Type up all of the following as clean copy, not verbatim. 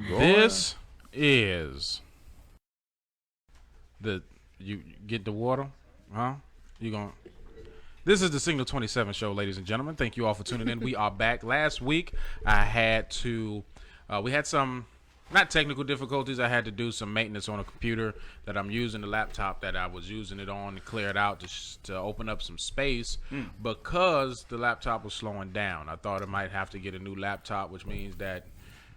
This is you get the water, huh? This is the Signal 27 show, ladies and gentlemen. Thank you all for tuning in. We are back. Last week, I had to, we had some, not technical difficulties. I had to do some maintenance on a computer that I'm using, the laptop that I was using it on, to clear it out to open up some space because the laptop was slowing down. I thought I might have to get a new laptop, which means that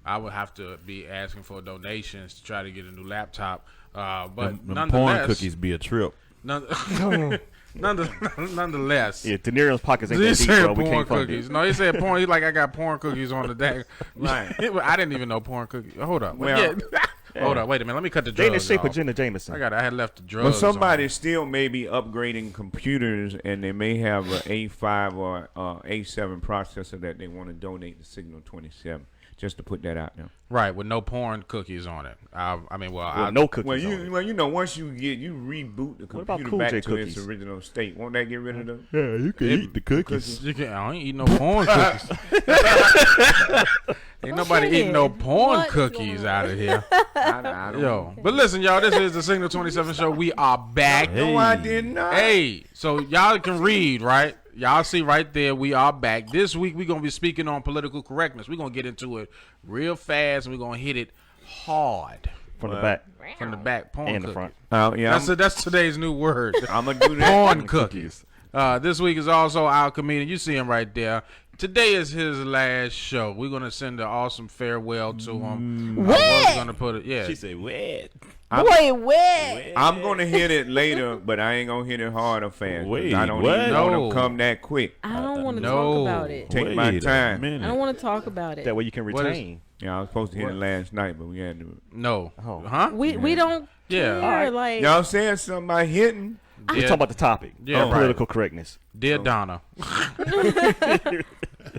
I would have to be asking for donations to try to get a new laptop. But nonetheless, porn cookies be a trip. Nonetheless, yeah, De Niro's pockets ain't that deep, bro. We can't cookies. No, he said porn. He's like, I got porn cookies on the deck. Right. I didn't even know porn cookies. Hold up. Well, hold up. Wait a minute. Let me cut the drugs Dana shape off. of Jenna Jameson. I had left the drugs. Well, somebody still may be upgrading computers, and they may have an A5 or A7 processor that they want to donate to Signal 27. Just to put that out there. Right, with no porn cookies on it. No cookies. Well, you know, once you reboot the computer back to its original state, won't that get rid of them? Yeah, you can eat the cookies. I ain't eating no porn cookies. Ain't nobody eating no porn cookies out of here. I don't know. But listen, y'all, this is the Signal 27 show. We are back. No, I did not. Hey, so y'all can read, right? Y'all see right there, we are back. This week, we're going to be speaking on political correctness. We're going to get into it real fast, and we're going to hit it hard. From the back. From the back, porn and cookie. the front. Yeah, That's today's new word. I'm going to do that. Porn cookies. This week is also our comedian. You see him right there. Today is his last show. We're going to send an awesome farewell to him. What? Going to put it, yeah. She said, "Wet." Boy, wet. I'm going to hit it later, but I ain't going to hit it hard or fast. Wait, I don't what? even want to come that quick. I don't want to No. talk about it. Take my time. I don't want to talk about it. That way you can retain. Yeah, I was supposed to hit it last night, but we had to. No. Oh. Huh? We don't Yeah. care. Alright. Like, Y'all saying something about hitting? Let's talk about the topic. Yeah, right. Political correctness. Dear Donna.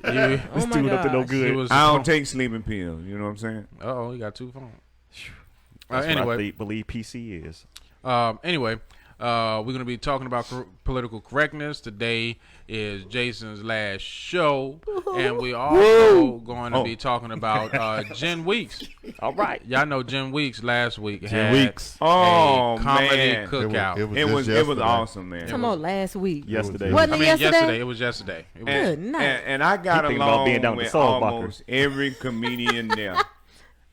This oh my dude up to no gosh. good. I don't take sleeping pills. You know what I'm saying? Uh-oh, he got two phones. That's Anyway. what I believe PC is. Anyway, we're going to be talking about political correctness. Today is Jason's last show, and we also going to be talking about Jenn Weeks. All right. Y'all know Jenn Weeks last week Jenn had Weeks. Oh, a comedy man. cookout. It was awesome, man. Come on, last week. Yesterday. Wasn't it yesterday? It was yesterday. It was, Good night. And I got You thinking about along being down with with the Soul almost every comedian there.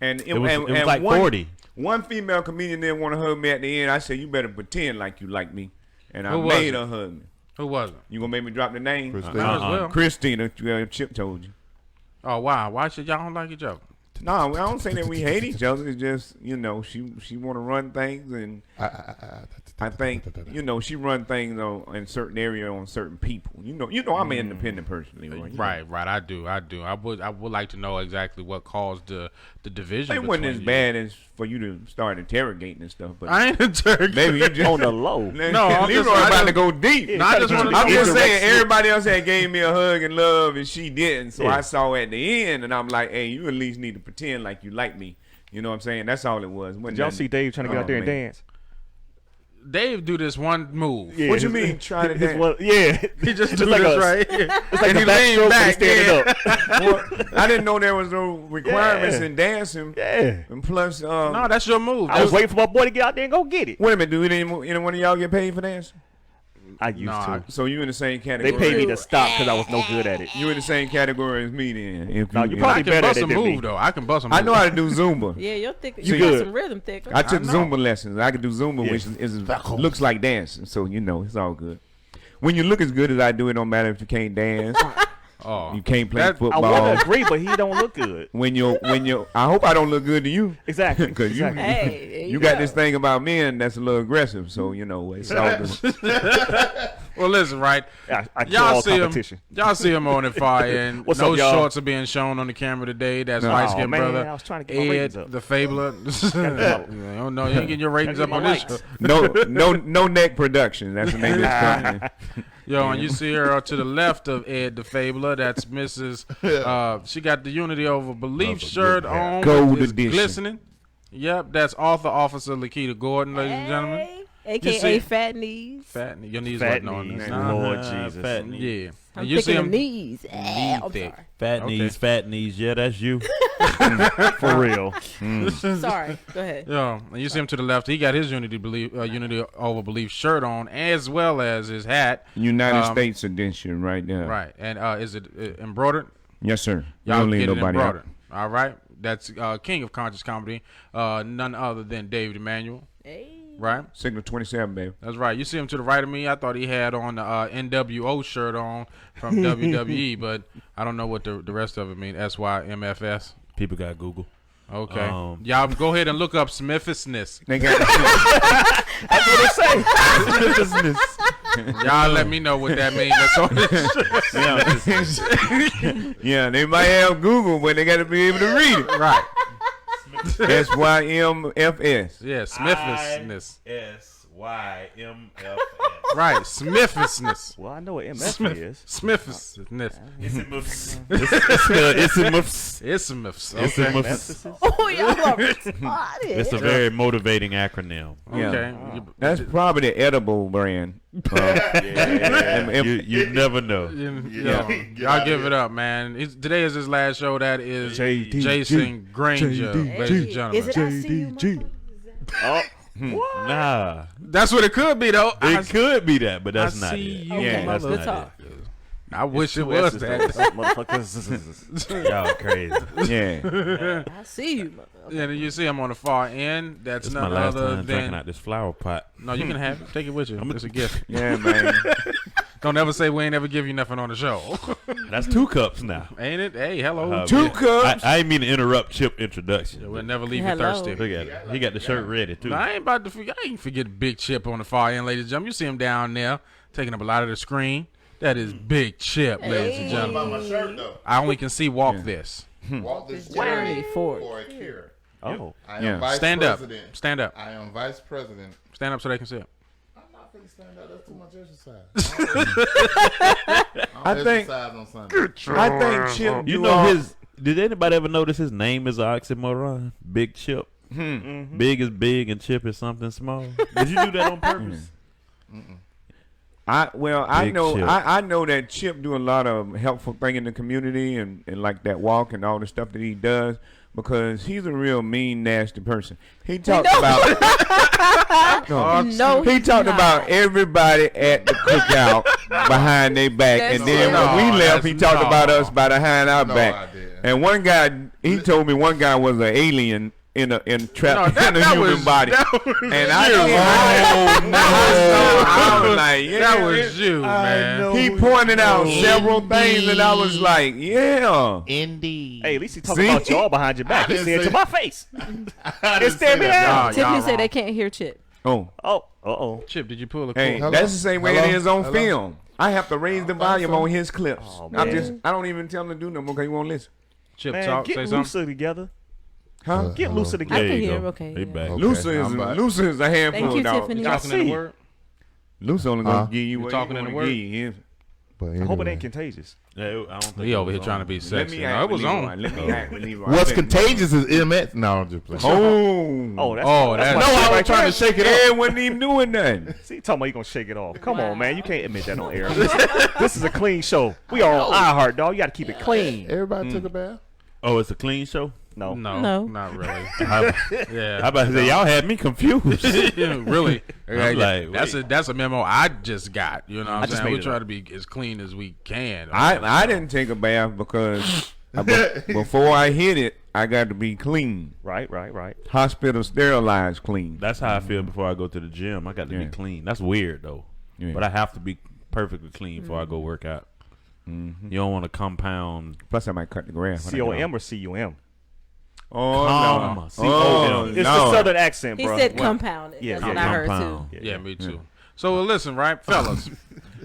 And It was like one, 40. One female comedian there want to hug me at the end. I said, you better pretend like you like me. And I Who was made it? her hug me. Who was it? You gonna make me drop the name? Christina. Might as well. Christina, Chip told you. Oh, wow. Why should y'all don't like each other? No, I don't say that we hate each other. It's just, you know, she want to run things, and I think, you know, she run things in certain area on certain people. You know, I'm an independent person. Right. I do. I would like to know exactly what caused the division. It wasn't as between you. bad as for you to start interrogating and stuff, but I ain't interrogating. maybe you just On the low. No, I'm Leroy just- about to go deep. No, I just wanna- I'm just Indirect saying, slip. everybody else had gave me a hug and love, and she didn't. So Yeah. I saw at the end, and I'm like, hey, you at least need to pretend like you like me. You know what I'm saying? That's all it was. Did y'all see Dave trying to get out there and dance? Dave do this one move. Yeah, What you mean, trying to dance? Yeah. He just do like this a- right here. It's like And the he backstroke, leaned but back. he's standing up. Well, I didn't know there was no requirements Yeah. in dancing. Yeah. And plus, No, that's your move. I was waiting for my boy to get out there and go get it. wait a minute, do any one of y'all get paid for dancing? I used Nah. to. So you in the same They category? paid me to stop because I was no good at it. You in the same category as me then? If No, you if- probably I can better bust at a it than me. move though. I can bust a move. I know how to do Zumba. Yeah, your thick. You You got good. some rhythm thicker. I took know. Zumba lessons. I could do Zumba, Yeah. which looks like dancing. So, you know, it's all good. When you look as good as I do, it don't matter if you can't dance. Oh, You can't play I football. want to agree, but he don't look good. When you, I hope I don't look good to you. Exactly. Because exactly. Hey, there you got this thing about men that's a little aggressive. So, you know, it's all good. well, listen, right? I kill Y'all all see him. competition. Y'all see him on the fire, and What's no up, y'all? shorts are being shown on the camera today. That's No. light Oh, skinned man, brother I was trying to get my Ed, ratings up. the Fabler. No, you ain't getting your ratings up on this show. No neck production. That's the name of this company. Yo, and you see her to the left of Ed the Fabler. That's Mrs. She got the Unity Over Belief shirt on. Gold It's edition. glistening. Yep, that's author officer Lakita Gordon, ladies and gentlemen. Hey, You see- AKA fat knees. Fat, your knees Fat wasn't on knees. this. Lord Nah, Jesus. fat knees. Yeah, I'm and you see thinking of him knees. knee I'm thick. sorry. Fat Okay. knees, fat knees. Yeah, that's you. For real. Sorry. Go ahead. Yeah, and you see him to the left. He got his Unity Over Belief shirt on, as well as his hat. United States edition right there. Right, and is it embroidered? Yes, sir. Y'all Don't leave get it nobody out. embroidered. All right, that's King of Conscious Comedy, none other than David Emanuel. Hey. Right, Signal 27, baby. that's right. You see him to the right of me. I thought he had on the NWO shirt on from WWE, but I don't know what the rest of it mean. SYMFS. People got Google. Okay, y'all go ahead and look up Smithsness. They got That's what they say. Y'all let me know what that means. That's on this. yeah, they might have Google, but they got to be able to read it. Right. SYMFS. Yeah, Smithsness. SYMFS. Right, Smithsness. Well, I know what MF is. Smithsness. Isthmus. Okay. Oh, y'all are retarded. It's a very motivating acronym. Yeah. Okay. That's probably the edible brand. You never know. Y'all give it up, man. Today is his last show. That is JD. Jason Granger, ladies and Is it gentlemen. I see you, motherfuckers? Oh, Nah. That's what it could be, though. It could be that, but that's I not see it. you, Okay, that's good not talk. I wish it two was S's, that. though. Motherfuckers. Y'all crazy. Yeah. I see you, motherfucker. Yeah, and you see him on the far end. That's This is my none last other time drinking than. out this flower pot. No, you can have it. Take it with you. It's a gift. Yeah, man. Don't ever say we ain't ever give you nothing on the show. That's 2 cups now. Ain't it? Hey, hello. Two cups. I didn't mean to interrupt Chip introduction. We'll never leave you Hello. thirsty. Look at it. He got the shirt ready too. No, I ain't about to forget. I ain't forget Big Chip on the far end, ladies and gentlemen. You see him down there taking up a lot of the screen. That is Big Chip, ladies and Hey. gentlemen. About my shirt though. I only can see walk this. Walk this Journey journey forward. for a cure. Oh, I am Yeah. vice Stand up. president. Stand up. I am vice president. Stand up so they can see it. I'm not finna stand up. That's too much exercise. I I don't think- exercise on Sunday. I think Chip. You do know all- his. Did anybody ever notice his name is an oxymoron? Big Chip. Big is big and Chip is something small. Did you do that on purpose? I Big know Chip. I know that Chip do a lot of helpful thing in the community and like that walk and all the stuff that he does because he's a real mean, nasty person. He talked about No, he he's talked not. about everybody at the cookout behind their back, That's and then no, when we left, he that's talked no. about us behind our No, back. I didn't. And one guy, he told me one guy was an alien in trapped in a human body. And I was like, yeah, That was you, man. he pointed out several things, and I was like, yeah. Indeed. hey, at least he talking See? about y'all behind your back. He didn't said say to my face. I didn't It's say there, that. man. Tiffany said wrong. they can't hear Chip. Oh, Oh, uh-oh. Chip, did you pull a hey, cord? that's the same way it Hello? is on Hello? film. I have to raise the volume on his clips. Oh, I man. don't even tell him to do no more because he won't listen. Chip, Man, talk. get Say something. looser together. Huh? Get looser I together. There can you hear go. him, okay, He yeah. back. Okay. Lucer I'm back. is a handful, Thank you, dog. Tiffany. I Talking in see. the word. Lucer only gonna Huh? give you what talking he in the wanna word? give you. But I hope it anyway. ain't contagious. Yeah, I don't think He it over was here trying to on. be Let sexy. me No, act it was with Leroy. on. Let me act with Leroy. What's contagious is MS. No, I'm just playing. Oh, Oh, that's Oh, that's that's- my No, shit I was right trying there. to shake it yeah, up. wasn't even doing nothing. See, talking about you gonna shake it off. Come on, man. You can't admit that on air. This is a clean show. We are on iHeart, dog. You got to keep it clean. Everybody took a bath. Oh, it's a clean show. No. No. Not really. How Yeah. about to say y'all had me confused? Really? I'm like, that's a memo I just got. You know what I'm just saying? We made it try up. to be as clean as we can. I didn't take a bath because before I hit it, I got to be clean. Right. Hospital sterilized clean. That's how I feel before I go to the gym. I got to be Yeah. clean. That's weird though. Yeah. But I have to be perfectly clean before I go work out. You don't want to compound. Plus, I might cut the grass. when I get COM home. or CUM? Oh, Comma. no. C-O-M. Oh, It's the no. southern accent, He bro. said compounded. Yeah, That's yeah, what I heard compound. too. Yeah, me too. So listen, right, fellas.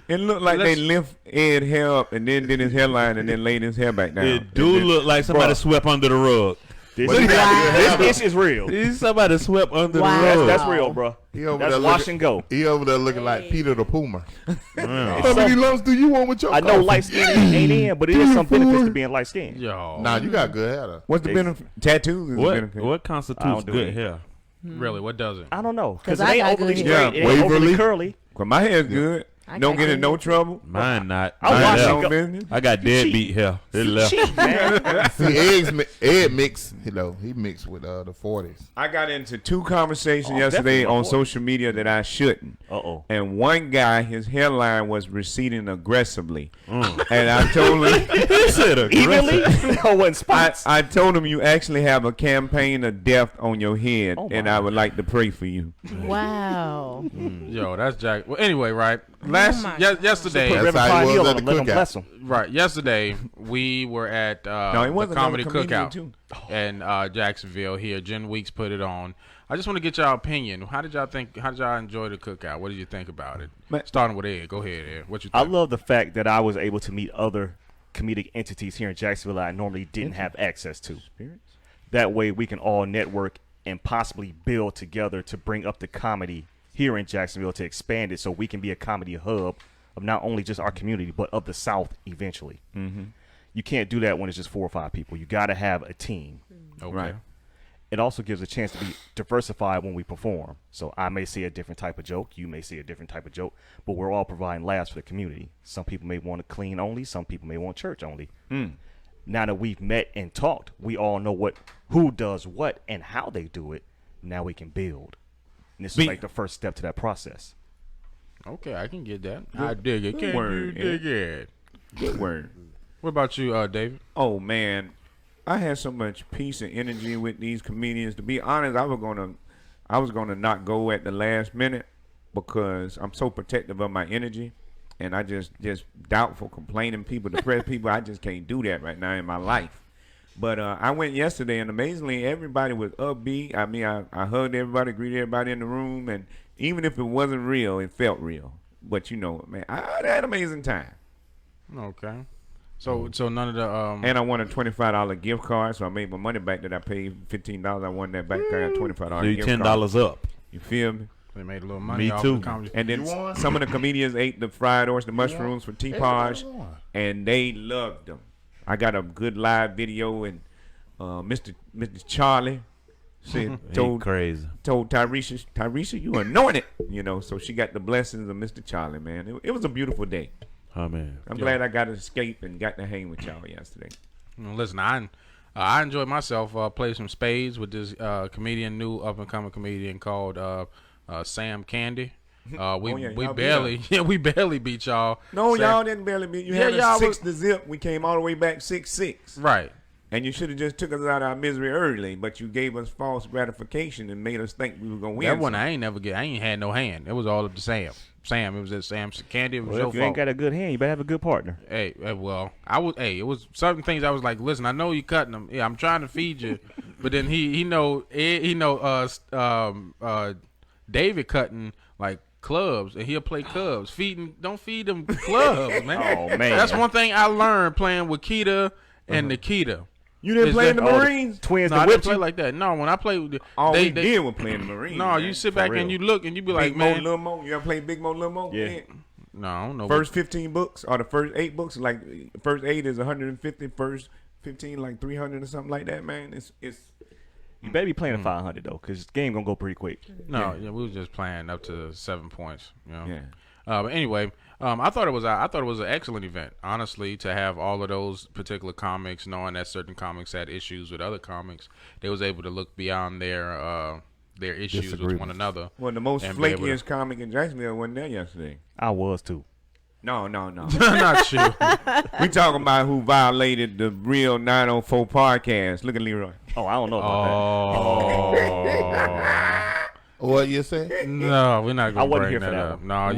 It looked like Let's- they lift Ed hair up and then did his hairline and then laid his hair back down. It do look like somebody swept under the rug. This But he got good hair, this is real. Somebody swept under Wow. the rug. That's real, bro. He over That's there wash looking, and go. He over there looking like Peter the Puma. Yeah. How many lumps do you want with your I know coffee? light skin ain't in, but it is some benefits to being light skinned. Yo. Nah, you got good hair though. What's the benefit? Tattoos is the What benefit. what I constitutes don't do good it. hair? Really, what does it? I don't know. 'Cause Because it I ain't got overly good straight. hair. It ain't overly Waverly. curly. Well, my hair's good. Don't get in no trouble. Mine not. I Mine watched left. it No go- business. I got deadbeat hair. It left. Cheat, man. See, Ed mix, he mixed with the 40s. I got into 2 conversations Oh, yesterday definitely on my boy. social media that I shouldn't. Uh-oh. And one guy, his hairline was receding aggressively. And I told him, He said Evenly? No one spots. I told him you actually have a campaign of death on your head, Oh, and my. I would like to pray for you. Wow. Yo, that's Jack. Well, anyway, right? Yesterday, That's how he was at the let him cookout. bless him. right? Yesterday, we were at No, it the wasn't comedy no comedian, cookout too. in Jacksonville. Here, Jenn Weeks put it on. I just want to get y'all opinion. How did y'all think? How did y'all enjoy the cookout? What did you think about it? Man. Starting with Ed. Go ahead, Ed. What you I think? love the fact that I was able to meet other comedic entities here in Jacksonville that I normally didn't have access to. That way we can all network and possibly build together to bring up the comedy here in Jacksonville to expand it so we can be a comedy hub of not only just our community but of the South eventually. Mm-hmm. You can't do that when it's just 4 or 5 people. You got to have a team. Okay. Right. It also gives a chance to be diversified when we perform. So I may see a different type of joke, you may see a different type of joke, but we're all providing laughs for the community. Some people may want to clean only, some people may want church only. Now that we've met and talked, we all know who does what and how they do it. Now we can build. And this is like the first step to that process. Okay, I can get that. I dig it. Can word, you dig it? Good word. What about you, David? Oh man, I had so much peace and energy with these comedians. To be honest, I was gonna not go at the last minute because I'm so protective of my energy, and I just doubtful, complaining people, depressed people. I just can't do that right now in my life. But I went yesterday, and amazingly, everybody was upbeat. I mean, I hugged everybody, greeted everybody in the room, and even if it wasn't real, it felt real. But you know, man, I had an amazing time. Okay. So none of the And I won a $25 gift card, so I made my money back that I paid $15. I won that back. I got $25 So you gift card. $10 up. You feel me? they made a little money Me off too. the comedy. And then some of the comedians ate the fried oyster mushrooms for T-Posh, and they loved them. I got a good live video, and Mr. Charlie said, He crazy. told Tyresha, you anointed. You know, so she got the blessings of Mr. Charlie, man. It was a beautiful day. Oh man. I'm glad I got to escape and got to hang with y'all yesterday. Listen, I enjoyed myself. Played some spades with this new up and coming comedian called Sam Candy. We y'all barely we barely beat y'all. No, Sam- y'all didn't barely beat. You Yeah, had y'all a 6-0. We came all the way back 6-6. Right. And you should have just took us out of our misery early, but you gave us false gratification and made us think we were gonna win. That one something. I ain't had no hand. It was all up to Sam. It was at Sam's Candy. It was Well, your if you ain't fault. got a good hand, you better have a good partner. Hey, well, it was certain things I was like, listen, I know you cutting them. Yeah, I'm trying to feed you, but then he know David cutting like clubs, and he'll play clubs. Don't feed them clubs, man. Oh, man. That's one thing I learned playing with Kita and Nikita. You didn't Is play in the that- Marines. Twins No, that I didn't whipped play you. like that. No, when I play with All they, we they, did was play in the Marines. no, man. you sit For back real. and you look and you be Big like, Mo, man, Lil Mo. You ever play Big Mo, Lil Mo? Yeah. no, I don't know. First 15 books or the first 8 books, like first 8 is 150, first 15 like 300 or something like that, man. It's You better be playing at 500 though, because this game gonna go pretty quick. no, yeah, we was just playing up to 7 points. You know? yeah. But anyway, I thought it was an excellent event, honestly, to have all of those particular comics, knowing that certain comics had issues with other comics. They was able to look beyond their issues with one another. Well, the most and be able to- flakiest comic in Jacksonville wasn't there yesterday. I was too. No. Not you. We talking about who violated the real 904 podcast. Look at Leroy. Oh, I don't know about that. What you say? No, we're not I gonna wasn't bring here for that that up. one. No,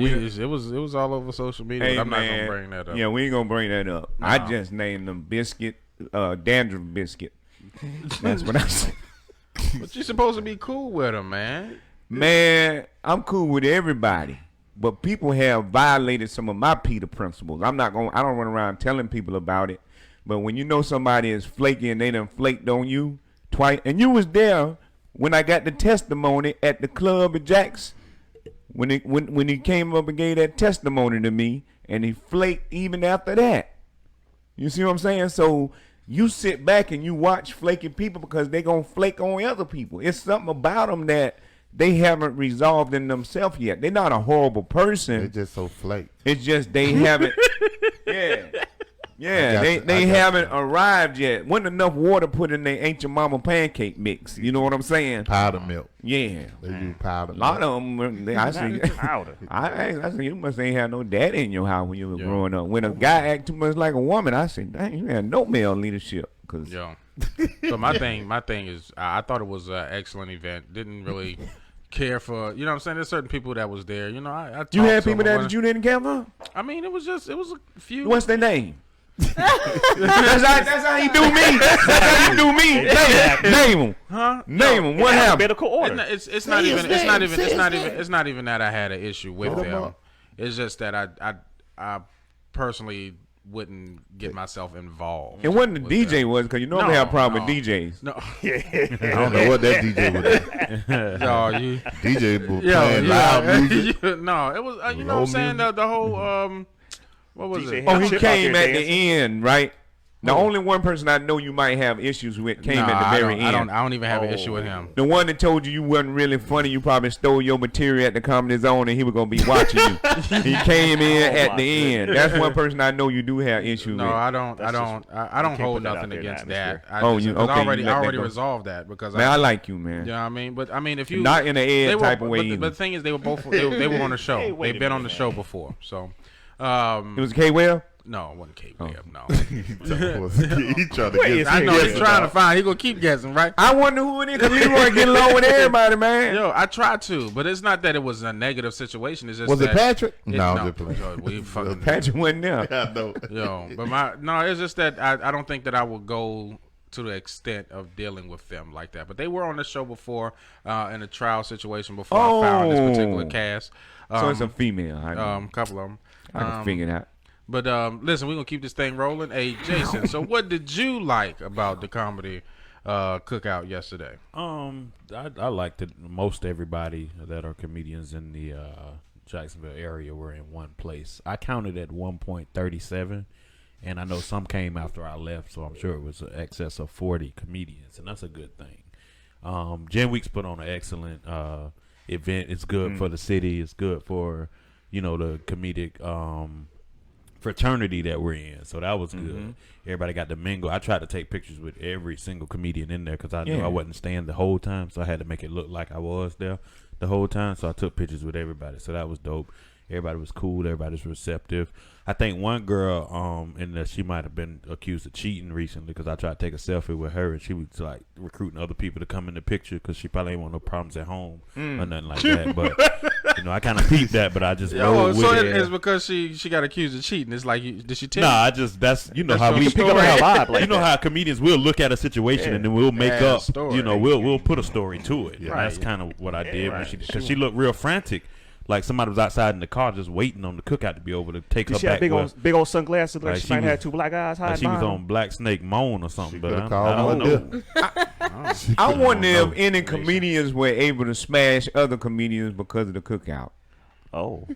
it was all over social media. Hey, but I'm man. not gonna bring that up. Yeah, we ain't gonna bring that up. I No. just named them biscuit, dandruff biscuit. That's what I said. But you're supposed to be cool with them, man. Man, I'm cool with everybody, but people have violated some of my Peter principles. I don't run around telling people about it. But when you know somebody is flaky and they done flaked on you twice, and you was there when I got the testimony at the club at Jack's, when he came up and gave that testimony to me, and he flaked even after that. You see what I'm saying? So you sit back and you watch flaky people because they gonna flake on other people. It's something about them that they haven't resolved in themselves yet. They're not a horrible They person. just so flake. It's just they haven't. Yeah. Yeah, they haven't arrived yet. Wasn't enough water put in their ancient mama pancake mix. You know what I'm saying? Powder milk. Yeah. They use powder A milk. lot of them, I see. Powder. I say you must ain't had no daddy in your house when you were growing up. When a guy act too much like a woman, I say, dang, you had no male leadership. Cause Yo. So my thing is, I thought it was an excellent event. Didn't really care for, you know what I'm saying? There's certain people that was there. You know, I talked you had to people them. that you didn't care for? I mean, it was a few. What's their name? that's how you do me. That's how you do me. Name them. Huh? Name them. What happened? Alphabetical order. It's not even that I had an issue with them. It's just that I personally wouldn't get myself involved. It wasn't the with DJ them. was because you normally have a problem with DJs. No, I don't know what that DJ was. no, you. DJ was playing loud music. No, it was. You know what I'm saying? The whole what was DJ it? Oh, he Chip out came there at dancing. the end, right? The only one person I know you might have issues with came at the very end. I don't even have an issue with him. The one that told you wasn't really funny, you probably stole your material at the Comedy Zone and he was going to be watching you. He came in at the end. That's one person I know you do have issues No, with. I don't can't hold put that out nothing there in the against atmosphere. that. Oh, I you- okay, I you let that already go. resolved that because Man, I like you, man. you know what I mean? But I mean, if you Not in an they Ed were, type of way but, either. but the thing is, they were both they were on the show. Hey, wait They've a been minute, on the man. show before, so. It was K-Well? No, it wasn't K-Web, no. He tried to Where get is I know Yeah, he's trying to find. He gonna keep guessing, right? I wonder who it is because Leroy get along with everybody, man. Yo, I tried to, but it's not that it was a negative situation. It's just Was it that Patrick? it- No, no, just playing. yo, we fucking. Patrick wasn't there. I know. Yo, but it's just that I don't think that I would go to the extent of dealing with them like that. But they were on the show before in a trial situation before I found this particular cast. So it's a female. I know. Couple of them. I can figure it out. But listen, we're gonna keep this thing rolling. Hey, Jason, so what did you like about the comedy cookout yesterday? I liked that most everybody that are comedians in the Jacksonville area were in one place. I counted at 1.37, and I know some came after I left, so I'm sure it was an excess of 40 comedians, and that's a good thing. Jenn Weeks put on an excellent event. It's good for the city. It's good for the comedic fraternity that we're in, so that was good. Everybody got to mingle. I tried to take pictures with every single comedian in there because I knew I wasn't staying the whole time, so I had to make it look like I was there the whole time. So I took pictures with everybody, so that was dope. Everybody was cool. Everybody was receptive. I think one girl, she might have been accused of cheating recently because I tried to take a selfie with her and she was like recruiting other people to come in the picture because she probably ain't want no problems at home or nothing like that. But I kind of peeped that, but I just rolled with so it. it's because she got accused of cheating. It's like, did she tell you? That's how your we story. Like how comedians will look at a situation and then we'll make Yeah, up. story. We'll put a story to it. Right. That's kind of what I did right. because she looked real frantic. Like somebody was outside in the car just waiting on the cookout to be over to take her She had back. big old sunglasses. Like Like she she might have was- had two black eyes Like hiding she was behind on Black Snake Moan or something, but could've I called don't one know. I wonder if any comedians were able to smash other comedians because of the cookout. Oh,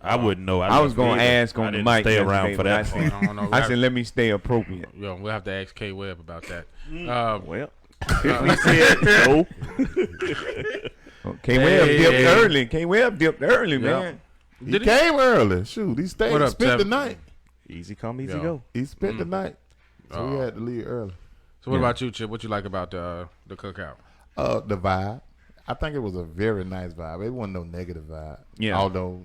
I wouldn't know. I was going to either. ask I on the didn't mic. Stay yesterday, around for but that. I said, I don't know. I said, let me stay appropriate. Yo, we'll have to ask K Webb about that. well. He said no. K-Webb Hey. dipped early. K-Webb dipped early, man. He Did he? came early. Shoot, he stayed. What He up, spent the Tevin? night. Easy come, easy Yeah. go. He spent the night. So we had to leave early. So what about you, Chip? What you like about the cookout? The vibe. I think it was a very nice vibe. It wasn't no negative vibe. Yeah. Although,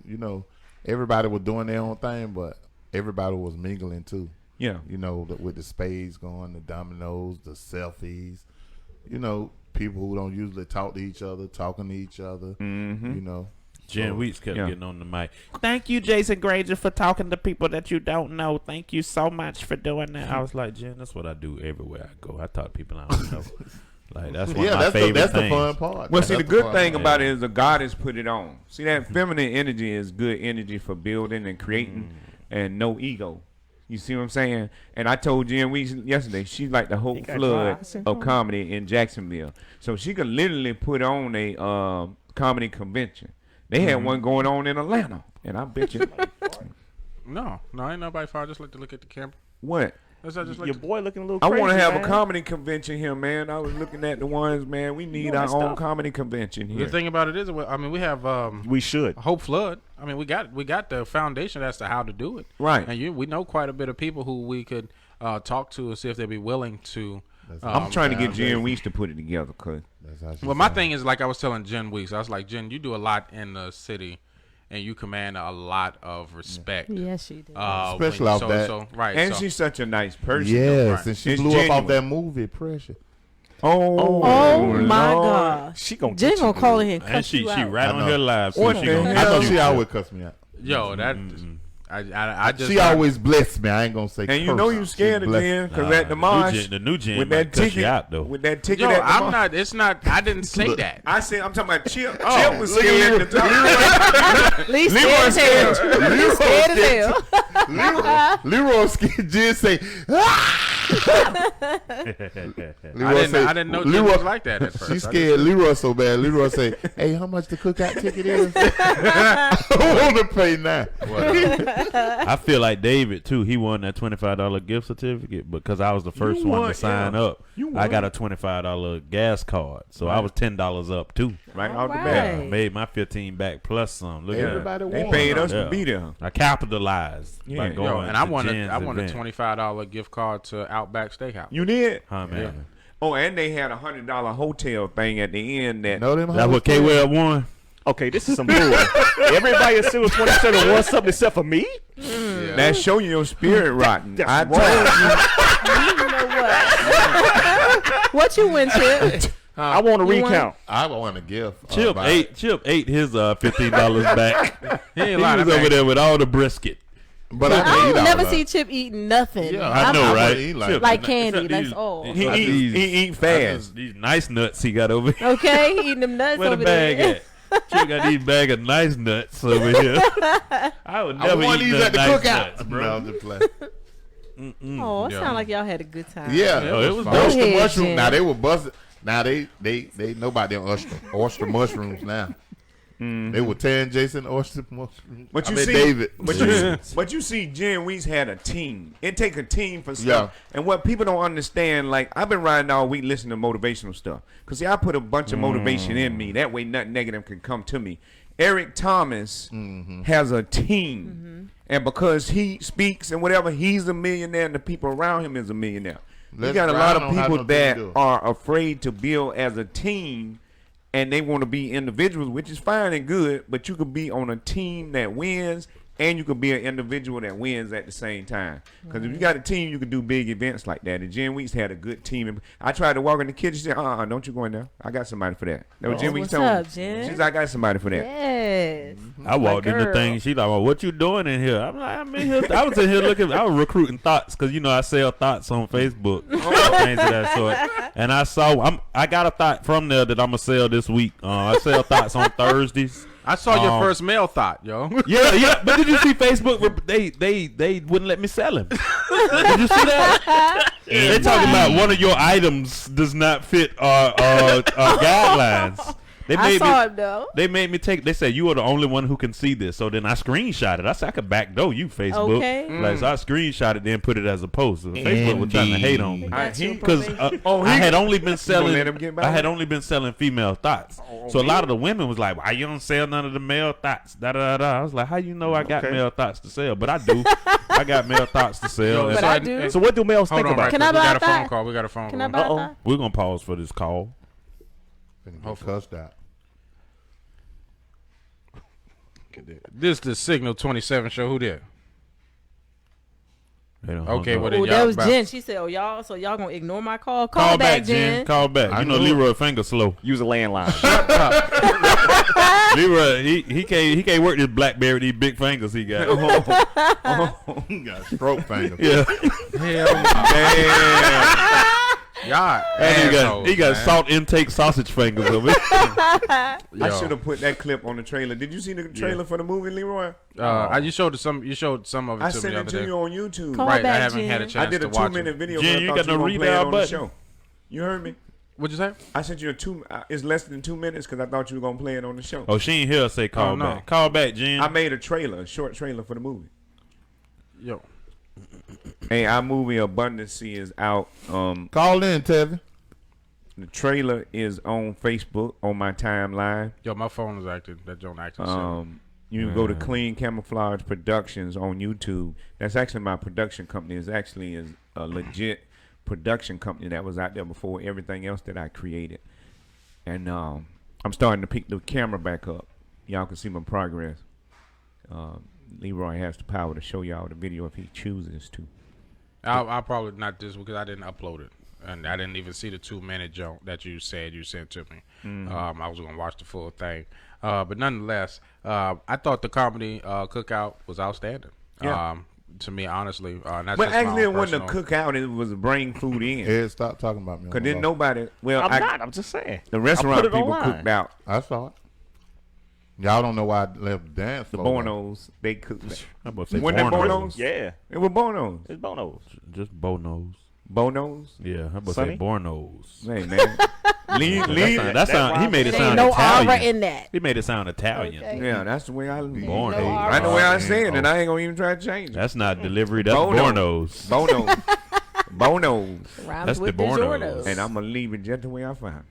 everybody was doing their own thing, but everybody was mingling too. Yeah. With the spades going, the dominoes, the selfies. People who don't usually talk to each other, talking to each other. Jenn Weeks kept Yeah. getting on the mic. Thank you, Jason Granger, for talking to people that you don't know. Thank you so much for doing that. I was like, Jen, that's what I do everywhere I go. I talk to people I don't know. Like that's one of my that's favorite that's things. the fun part. Well, see, the That's good fun thing part. about it is the goddess put it on. See, that feminine energy is good energy for building and creating and no ego. You see what I'm saying? And I told Jenn Weeks yesterday, she's like the whole got flood glass in of front. comedy in Jacksonville. So she could literally put on a comedy convention. They had one going on in Atlanta. And I bet you, No, ain't nobody far. I just like to look at the camera. what? That's just like Your boy looking a little I crazy, want to have man. a comedy convention here, man. I was looking at the ones, man. We need our own comedy convention here. The thing about it is, I mean, we have We should. Hope Flood. I mean, we got the foundation as to how to do it, Right. And we know quite a bit of people who we could talk to and see if they'd be willing to. I'm trying to get Jenn Weeks to put it together, cuz. Well, my thing is, like I was telling Jenn Weeks, I was like, Jen, you do a lot in the city, and you command a lot of respect. Yes, she did. Especially off that. Right. And so, she's such a nice person. Yes, Right. and she It's blew up off genuine. that movie, Pressure. Oh my Lord. gosh. She gonna Jen get gonna you. call in here and And cuss she you she out. right I on know. her live. So What she the gonna hell? I know get she you. always cuss me out. yo, that I just She always bless me. I ain't gonna say. And you curse. know you scared She bless- again, because Nah, at the Mosh, the new Jen with might that cuss ticket, you out though. with that ticket yo, at the I'm Mosh. not. It's not. I didn't say that. I said, I'm talking about Chip. Oh, Chip was scared to talk. Lee's Leroy scared as hell. Lee's scared as hell. Leroy scared. Jen say, ah! I didn't know Jen Leroy, was like that at first. She scared Leroy so bad. Leroy say, "Hey, how much the cookout ticket is? I want to pay now." I feel like David too. He won that $25 gift certificate because I was the first You one won, to sign yeah. up. You I won. got a $25 gas card, so I was $10 up too. Right off the All bat. right. Made my 15 back plus some. Look at Everybody that. They won. paid us Yeah. to be there. I capitalized by Yeah. going Yo, and I to won Jen's a event. $25 gift card to Outback Steakhouse. You did? Huh, man. Yeah. Oh, and they had $100 hotel thing at the end that. Know them That's what hoes? K-Well won. Okay, this is some bull. Everybody at Silver 27 wants something except for me. That show you your spirit rotten. That's I wrong. told you. You know what? What you win, Chip? I want a You won? recount. I want a gift. Chip ate his $15 back. He ain't He lying. was over there with all the brisket. but I I don't eat all never of see it. Chip eating nothing. Yeah, I know, I right? wouldn't eat like Chip, Like except candy, these- that's all. He these- eat fast. These nice nuts he got over here. Okay, he eating them nuts Where the over bag there. at? Chip got these bag of nice nuts over here. I would I never want eat these none at the nice cookout. nuts, bro. No, I'm just playing. Oh, it Yeah. sound like y'all had a good time. Yeah, it was oyster Go ahead, mushroom. Jen. Now they were busted. Now they know about them oyster mushrooms now. They were tearing Jason oyster mushrooms. But I you mean, see, David. but you see, Jenn Weeks had a team. It take a team for stuff. Yeah. And what people don't understand, like I've been riding all week listening to motivational stuff. Cause see, I put a bunch of motivation in me. That way, nothing negative can come to me. Eric Thomas has a team, and because he speaks and whatever, he's a millionaire, and the people around him is a millionaire. You Let's got a ride lot of on how people no team that do. are afraid to build as a team, and they want to be individuals, which is fine and good, but you could be on a team that wins, and you could be an individual that wins at the same time. Because if you got a team, you can do big events like that. And Jenn Weeks had a good team. I tried to walk in the kitchen. She said, don't you go in there. I got somebody for that. That was Jenn Weeks What's told me. up, Jen? She said, I got somebody for that. Yes. I walked in the girl. thing. She like, well, "What you doing in here?" I'm like, "I'm in here." I was in here looking. I was recruiting thoughts because I sell thoughts on Facebook, things of that sort. And I got a thought from there that I'm gonna sell this week. I sell thoughts on Thursdays. I saw your first mail thought, yo. Yeah. But did you see Facebook? They wouldn't let me sell him. Did you see that? They talking about one of your items does not fit our guidelines. I saw him though. They made me take. They said you are the only one who can see this. So then I screenshot it. I said I could backdoor you, Facebook. Okay. Like so, I screenshot it, then put it as a post. So Facebook was trying to hate on me Got you because probation. I had only been selling. let him get by I had with it? only been selling female thoughts. So a lot of the women was like, "Why you don't sell none of the male thoughts?" Da da da. I was like, "How you know I got male thoughts to sell?" But I do. I got male thoughts to sell. But And I do. So what do males Hold think on, about? right Can quick. I We buy got a that? phone call. We got a phone Can I call. buy that? we're gonna pause for this call. Finna get cussed out. This the Signal 27 show. Who there? They done Okay, hung well up. then Oh, y'all that was about- Jen. She said, "Oh, y'all, so y'all gonna ignore my call? Call back, Jen. Jen. Call back. I You know knew it. Leroy finger slow. Use a landline. Leroy, he can't work this BlackBerry with these big fingers he got. He got stroke finger. Yeah, Y'all and assholes, he got man. salt intake sausage fingers over it. I Yo. should have put that clip on the trailer. Did you see the trailer for the movie, Leroy? You showed some of it I to me sent the it other to day. you on YouTube. Call Right, I back, haven't had a Jen. chance I did a to watch 2-minute it. video. Jen, but I you thought got no were gonna play it rebound on the button? show. You heard me? What'd you say? I sent you it's less than 2 minutes because I thought you were gonna play it on the show. Oh, she ain't here. Say call Oh, no. back. Call back, Jen. I made a short trailer for the movie. Yo. Hey, our movie Abundance is out. Call in, Tevin. The trailer is on Facebook on my timeline. Yo, my phone is active. That don't active. You can go to Clean Camouflage Productions on YouTube. That's actually my production company. It's actually a legit production company that was out there before everything else that I created. And I'm starting to pick the camera back up. Y'all can see my progress. Leroy has the power to show y'all the video if he chooses to. I'll probably not this because I didn't upload it. And I didn't even see the 2-minute jump that you said you sent to me. I was going to watch the full thing. But nonetheless, I thought the comedy Cookout was outstanding. Yeah. To me, honestly. That's But actually, it it wasn't a cookout. It was bring food in. Ed, stop talking about me. Because then nobody. Well, I'm just saying. The restaurant it people online. cooked out. I saw it. Y'all don't know why I left the dance The floor. Bonos, they cooked that. I'm about to say Wasn't that Bonos. Bonos? Yeah, It was Bonos. it's Bonos. Just Bonos. Bonos? Yeah, I'm about to Sonny? say Bornos. Hey, man. leave. That sound. He made it There ain't sound no Italian. aura in that. He made it sound Italian. Okay. Yeah, that's the way I Bornos. No aura. I know the way I say it, and I ain't going to even try to change it. That's not delivery. That's Bonos. Bornos. Bonos. Rhymes That's with the Bornos. DiGiorno's. And I'm going to leave it just the way I found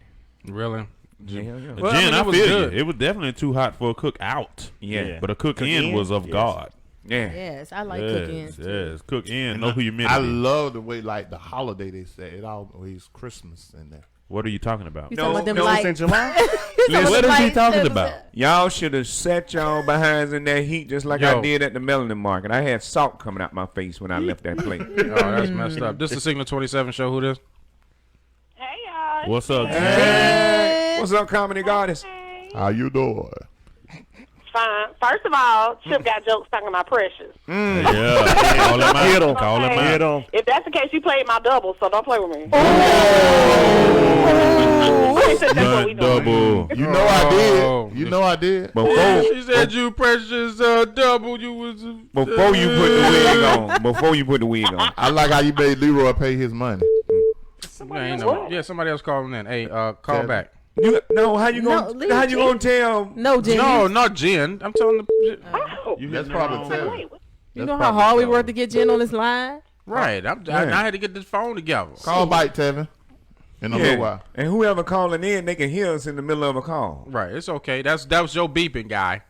it. Really? Yeah. Well, Jen, I it was feel good. you. It was definitely too hot for a cook out. Yeah. But a cook in was of Yes. God. Yeah. Yes, I like Yes, cooking. yes. Cook in. Know who you meant I to be. love the way, like, the holiday they say it always Christmas in there. What are you talking about? You No, talking about them no, like, in July. What is he talking about? Y'all should have set y'all behinds in that heat just like I Yo. did at the Melanin Market. I had salt coming out my face when I left that place. Oh, that's messed up. This is the Signal 27 show. Who this? Hey, y'all. What's up, Jen? Hey, what's up, Comedy Goddess? How you doing? Fine. First of all, Chip got jokes talking about Precious. Yeah. Call him out. Call him Get out. 'em. If that's the case, you played my double, so don't play with me. That's what we Nut doing. double. You know I Oh. did. You know I did. She said you precious double. You was Before you put the wig on. Before you put the wig on. I like how you made Leroy pay his money. Yeah, somebody else calling in. Hey, call Kevin. back. No, how you No, gonna how you gonna tell? No, Jen. No, not Jen. I'm telling the Oh, That's probably Tevin. wait, what? You know how hard we worked to get Jen on this line? right. I had to get this phone together. Call Bite, Tevin. In a little while. And whoever calling in, they can hear us in the middle of a call. Right, it's okay. That was your beeping guy.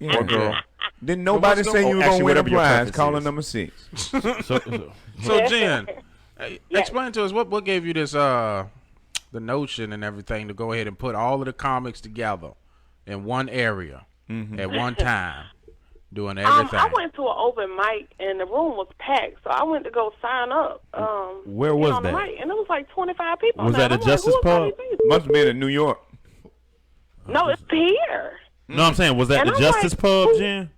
Yeah. Or girl. Didn't nobody what's say going- you were actually, gonna win a whatever your prize? preference Caller is. number 6. So Jen, explain to us what gave you this the notion and everything to go ahead and put all of the comics together in one area at one time, doing everything. I went to an open mic and the room was packed, so I went to go sign up. Where to get was on the that? mic, and it was like 25 people. Was there. that I'm at Justice who are all Pub? these people? Must have been in New York. No, it's here. No, I'm saying, was that And the I'm Justice like, Pub, who- Jen?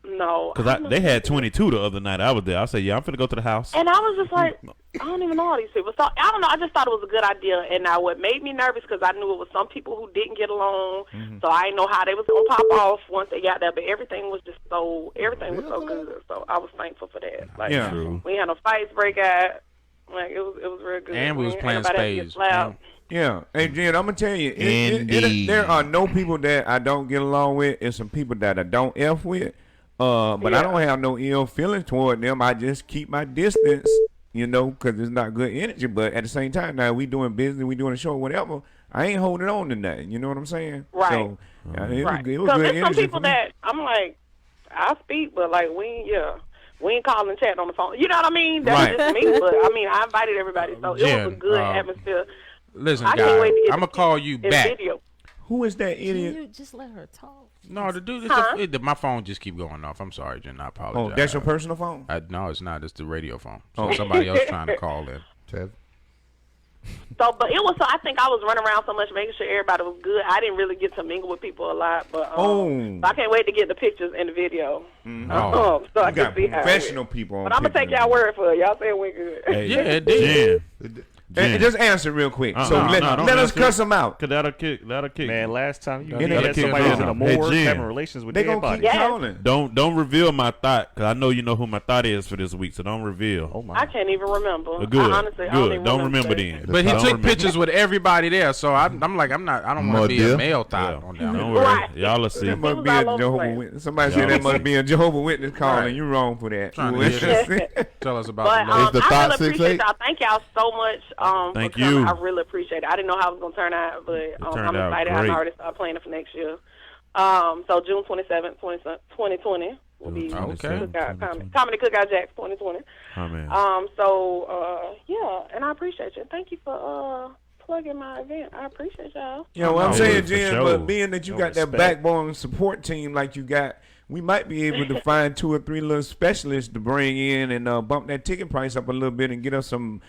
No, Because they had 22 the other night. I was there. I said, yeah, I'm finna go to the house. And I was just like, I don't even know all these people. So I don't know. I just thought it was a good idea. And now what made me nervous because I knew it was some people who didn't get along. So I didn't know how they was gonna pop off once they got there. But everything was so good. So I was thankful for that. Like Yeah. True. we had no fights break out. Like it was real good. And we was playing Everybody had to get spades. loud. Yeah. Hey, Jen, I'm going to tell you, Indeed. there are no people that I don't get along with. It's some people that I don't F with. But I don't have no ill feelings toward them. I just keep my distance, because it's not good energy. But at the same time, now we doing business, we doing a show, whatever. I ain't holding on to nothing. You know what I'm saying? Right. So, it was Right. good Because there's some energy people for me. that I'm like, I speak, but like we ain't calling and chatting on the phone. You know what I mean? That's Right. just me. But I mean, I invited everybody, so it was a Jen, good atmosphere. Listen, I can't wait to guys, get I'm gonna call you this back. video. Who is that Can idiot? you just let her talk? No, the dude, Huh? my phone just keep going off. I'm sorry, Jen. I apologize. Oh, that's your personal phone? No, it's not. It's the radio phone. So somebody else trying to call in. Tevin. So, but it was. So I think I was running around so much, making sure everybody was good. I didn't really get to mingle with people a lot, but so I can't wait to get the pictures and the video. Oh. So I You can got see how. professional people on But I'm gonna take pictures. y'all word for it. Y'all say we good. Hey, Yeah, it did. Jen, Jen. Just answer real quick. So don't let us answer. cuss them out. Cause that'll kick. Man, last time you That'll had kick somebody them who's in a out. Hey, morgue Jen. having relations with They gonna everybody. keep Yes. calling. Don't reveal my thought, cause I know you know who my thought is for this week. So don't reveal. Oh my. I can't even remember. Good. I honestly, I don't even Don't remember that. then. But he Don't took remember. pictures with everybody there, so I'm like, I don't want to be a dear. male Yeah. thought on that. Don't worry. Right. Y'all will see. That must was be a all over the Jehovah's place. Witness. Somebody said that must be a Jehovah's Witness calling. Right. You wrong for that. Trying to get Tell us about But the Lord. the I thought really appreciate 6'8"? y'all. Thank y'all so much. Thank for coming. you. I really appreciate it. I didn't know how it was gonna turn out, but turned I'm out excited. great. I already started planning for next year. So June 27th, 2020 will be Okay. Cookout, Comedy Cookout Jacks 2020. Oh, man. Yeah, and I appreciate you. Thank you for plugging my event. I appreciate y'all. You know what I'm No, saying, for Jen, sure. but being that you No got that respect. backbone support team like you got, we might be able to find 2 or 3 little specialists to bring in and bump that ticket price up a little bit and get us some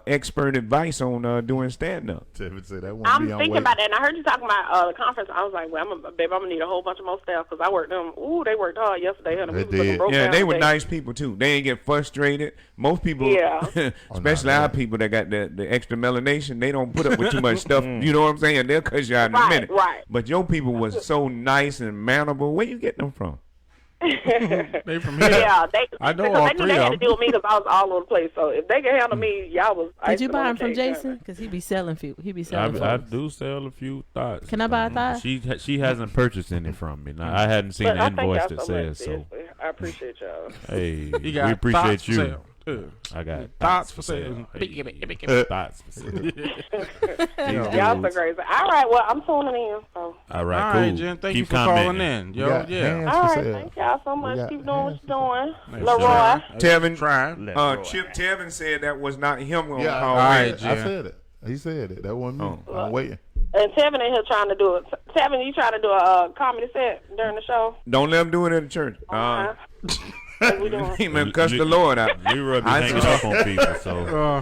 expert advice on doing stand-up. Tevin said that won't I'm be on thinking weight. about that, and I heard you talking about the conference. I was like, well, I'm gonna need a whole bunch of more staff because I worked them. Ooh, they worked hard yesterday. Huh? They did. Yeah, they were nice people, too. They ain't get frustrated. Most people, Yeah. especially our people that got the extra melanation, they don't put up with too much stuff. You know what I'm saying? They'll cuss you out in a Right, minute. right. But your people was so nice and mannerable. Where you get them from? They from here. Yeah, I know because all they knew three they of had to them. deal with me because I was all over the place. So if they could handle me, y'all was. Did you icing buy on him the from cake, Jason? Because he be selling I folks. do sell a few thoughts. Can I buy a thought? She hasn't purchased any from me. Now, I hadn't seen But the I thank invoice y'all that so says much. so. Seriously. I appreciate y'all. Hey, You we got appreciate thoughts for you. sale. I got Thoughts for sale. Hey, thoughts for sale. Y'all so crazy. All right, well, I'm tuning in. So. All All right, right, cool. Jen. Thank Keep you for calling commenting. in. We Yo, got yeah. hands All for right, sale. thank y'all so much. got Keep doing what hands you're doing. Thanks, Leroy. Tevin, Try. Chip Tevin said that was not him on Yeah, call. All right, in. I Jen. said it. He said it. That wasn't me. I'm waiting. And Tevin in here trying to do it. Tevin, you trying to do a comedy set during the show? Don't let him do it in the church. What we doing? He man cuss the Lord out. Leroy be I hanging saw- up on people, so it won't All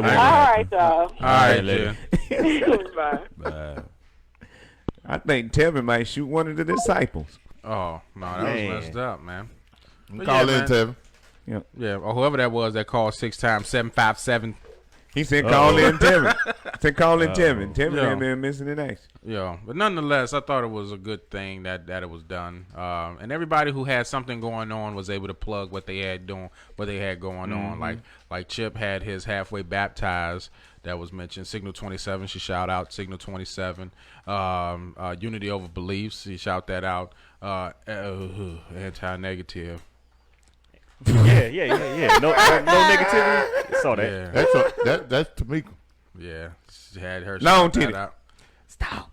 happen. right, y'all. All right, later. Jen. Bye. Bye. I think Tevin might shoot one of the disciples. Oh, no, that Man. was messed up, man. But Call yeah, in, man. Tevin. Yeah, or whoever that was that called 6 times 757. He said, call in Tevin. Said, call in Tevin. Tevin Yeah. ain't been missing in action. Yeah, but nonetheless, I thought it was a good thing that it was done, and everybody who had something going on was able to plug what they had going on. Like Chip had his halfway baptized that was mentioned. Signal 27, she shout out Signal 27. Unity over beliefs, she shout that out. Anti-negative. Yeah. No negativity. Saw that. Yeah, That's Tamika. yeah, she had her Long shout that titty. out. Stop.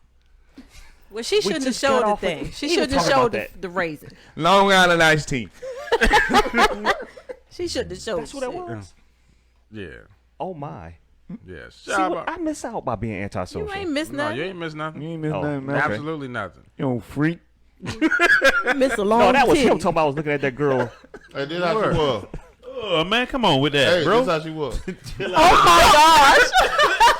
Well, she shouldn't have just got showed the off of- thing. She we should were have talking showed about the raisin. Long Island iced tea. She should have showed. That's what that was. Yeah, Oh my. yes. See what, I miss out by being antisocial. You ain't miss No, nothing. you ain't missed nothing. You ain't missing Oh, nothing, man. Okay. Absolutely nothing. You old freak. You miss a long No, that was titty. him talking about I was looking at that girl. Hey, this how she was. Oh man, come on with that, Hey, bro. this how she was. Oh my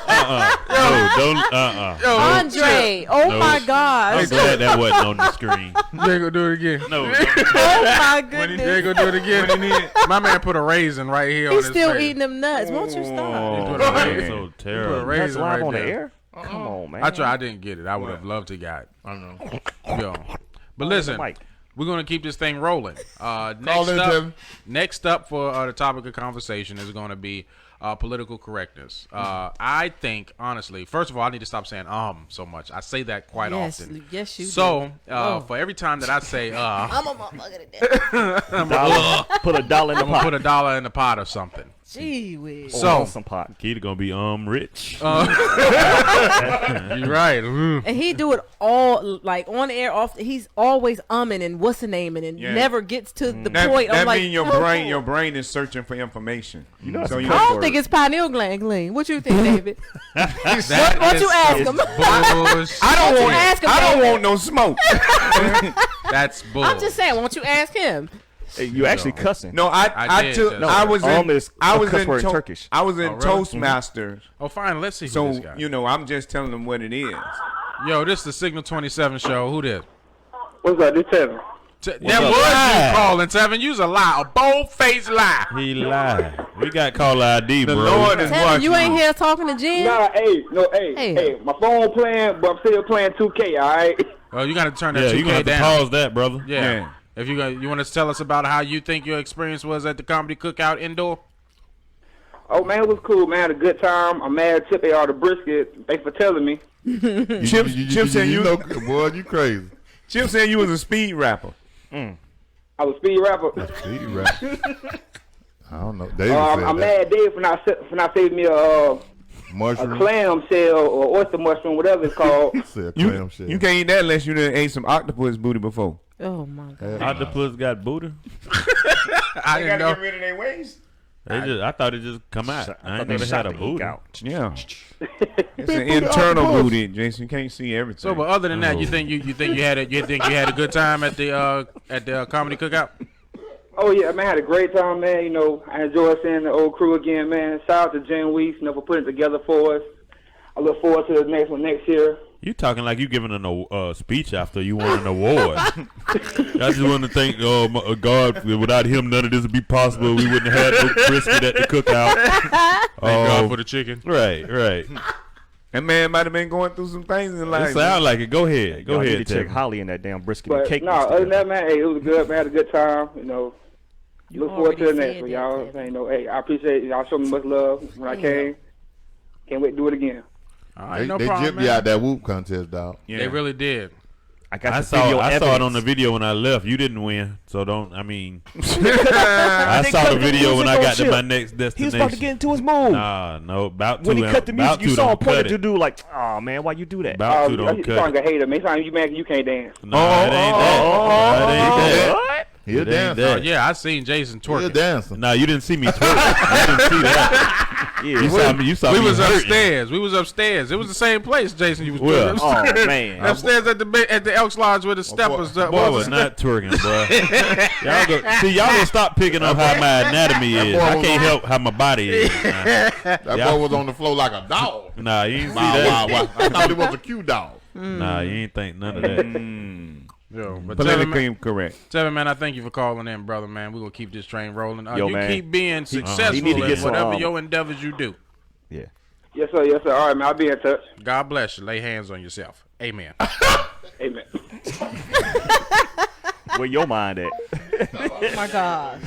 gosh, No, don't. Andre! Oh No. my I'm gosh! glad that wasn't on the screen. You ain't gonna do it again. No, Oh my You ain't goodness! gonna do it again. My man put a raisin right here on He's his still face. eating them nuts. Won't you He stop? put that a was raisin. so He put a terrible. raisin That's live right on the there. air? Come on, man. I didn't get it. I would have loved to got it. I know. Yo. But listen, Mike. we're gonna keep this thing rolling. Call in, Tevin. Next up for the topic of conversation is going to be political correctness. I think, honestly, first of all, I need to stop saying so much. I say that quite Yes, often. yes, you So, do. for every time that I say, I'm a motherfucker today. Put a dollar in the I'm gonna pot. put $1 in the pot or something. Gee whiz. So- some pot. Keita gonna be rich. You're right. And he do it all like on air. Off. He's always umming and what's the name and Yeah. never gets to the That, point. that I'm like, means your brain is searching for information. You know, so that's you I don't think it's pineal gland clean. What you think, David? That What is you ask some him? bullshit. I don't want no smoke. That's bull. I'm just saying. Won't you ask him? Hey, you actually cussing. No, I I did took. just- I was in. is I a was cuss in word in to- Turkish. I was in Oh, really? Toastmasters. Oh, fine. Let's see who So this guy. you know, I'm just telling them what it is. Yo, this is the Signal 27 show. Who this? What's up? This Tevin. That was you calling, Tevin. You's a lie, a bold-faced lie. He lied. We got caller ID, The bro. Lord is Tevin, watching. you ain't here talking to Jen? Nah, hey, my phone playing, but I'm still playing 2K, all right? Oh, you got to turn that Yeah, 2K you gonna have to down. pause that, brother. Yeah. If you want to tell us about how you think your experience was at the comedy cookout indoor? Oh, man, it was cool, man. I had a good time. I'm mad Chip ate all the brisket. Thanks for telling me. Chip said you know, boy, you crazy. Chip said you was a speed rapper. I was a speed rapper. Speed rap. I don't know. David said I'm that. mad Dave for not saving me a Mushroom. clam shell or oyster mushroom, whatever it's called. Said clam shell. You can't eat that unless you done ate some octopus booty before. Oh, my God. Octopus got booty. I didn't know. rid of their waist. I thought it just come out. I ain't They never shot had a the booty. ink out. Yeah. It's an internal booty, Jason. You can't see everything. So, but other than that, you think you had a good time at the comedy cookout? Oh, yeah, man, I had a great time, man. You know, I enjoyed seeing the old crew again, man. Shout out to Jenn Weeks, for putting it together for us. I look forward to the next one next year. You talking like you giving a speech after you won an award. I just want to thank God. Without him, none of this would be possible. We wouldn't have had no brisket at the cookout. Thank God for the chicken. Right. that man might have been going through some things in It life. sound like it. Go ahead. Y'all need Tevin. to check Holly in that damn brisket and But, cake. no, mix other than together. that, man, hey, it was good, man. I had a good time, you know. Look forward to the already next said one, that, y'all. Tevin. Saying, hey, I appreciate y'all showing me much love when I came. Can't wait to do it again. All right, no They problem, gypped you man. out that whoop contest, dog. Yeah. They really did. I got I the video saw it evidence. on the video when I left. You didn't win, so don't. I mean, I saw the video when I got to my next destination. He was about to get into his move. Nah, no, about to. When he cut the about music, you to, saw him don't point cut at the it. dude like, oh, man, why you do that? About to, You don't sound cut like it. a hater, man. Anytime you mad, you can't dance. Nah, it ain't that. It ain't that. What? He a It ain't dancer. that. Yeah, I seen Jason He a twerking. dancer. Nah, you didn't see me twerking. You didn't see that. Yeah, You saw me. You saw We me was hurting. upstairs. We was upstairs. It was the same place, Jason. You was Well, twerking. Oh, man. Upstairs at the Elks Lodge where the steppers. Boy was not twerking, bro. Y'all gonna stop picking up how my anatomy is. boy I was can't on- help how my body is. Nah, That Yeah. boy was on the floor like a dog. Nah, you ain't see Wow, that. wow, wow. I thought it was a cute dog. Nah, you ain't think none of that. Yo, but Politically correct. Tevin, man, I thank you for calling in, brother, man. We're going to keep this train rolling. Yo, you man. keep being successful he need to in get some, whatever your endeavors you do. Yeah. Yes, sir. Yes, sir. All right, man. I'll be in touch. God bless you. Lay hands on yourself. Amen. Amen. Where your mind at? Oh, my God.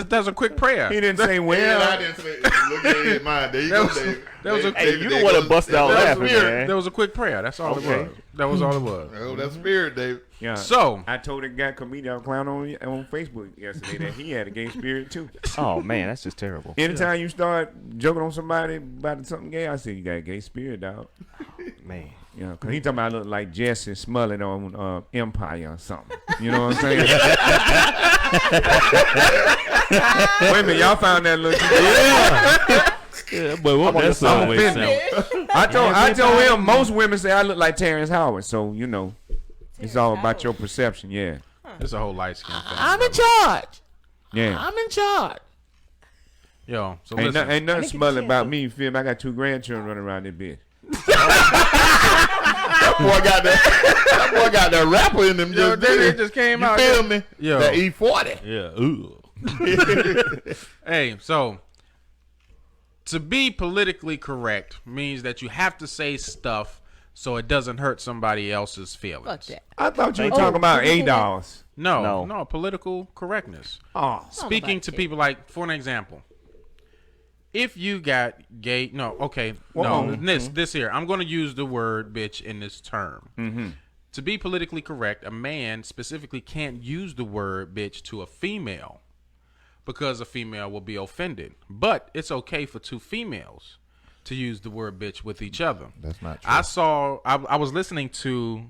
That's a quick prayer. He didn't say Yeah, well. I didn't say. Look at it, mine. There you go, David. that was a- David, Hey, you there the one goes- that busted out there goes laughing, spirit. man. That was a quick prayer. That's all Okay. it was. That was all it was. Oh, that's spirit, David. Yeah. So, I told a guy comedian clown on Facebook yesterday that he had a gay spirit too. Oh, man, that's just terrible. Anytime you start joking on somebody about something gay, I say you got a gay spirit, dog. Man. You know, cause he talking about I look like Jesse Smollett on Empire or something. You know what I'm saying? Wait a minute, y'all found that little. Yeah, but what that song way sound? I told him most women say I look like Terrence Howard, so you know, it's all about your perception. Yeah, it's a whole light skin thing. I'm in charge. Yeah, I'm in charge. Yo, so ain't, listen. ain't nothing smelling about me. You feel me? I got 2 grandchildren running around this bitch. That boy got that rapper in them. Yo, just then did it just came you out. feel me? Yo. That E40. Yeah, ooh. Hey, so to be politically correct means that you have to say stuff so it doesn't hurt somebody else's feelings. Fuck that. I thought you were talking about ADOS. No, political correctness. Oh, Speaking to people like, for an example, if you got gay, this here, I'm going to use the word bitch in this term. Mm-hmm. To be politically correct, a man specifically can't use the word bitch to a female because a female will be offended. But it's okay for 2 females to use the word bitch with each other. That's not true. I was listening to,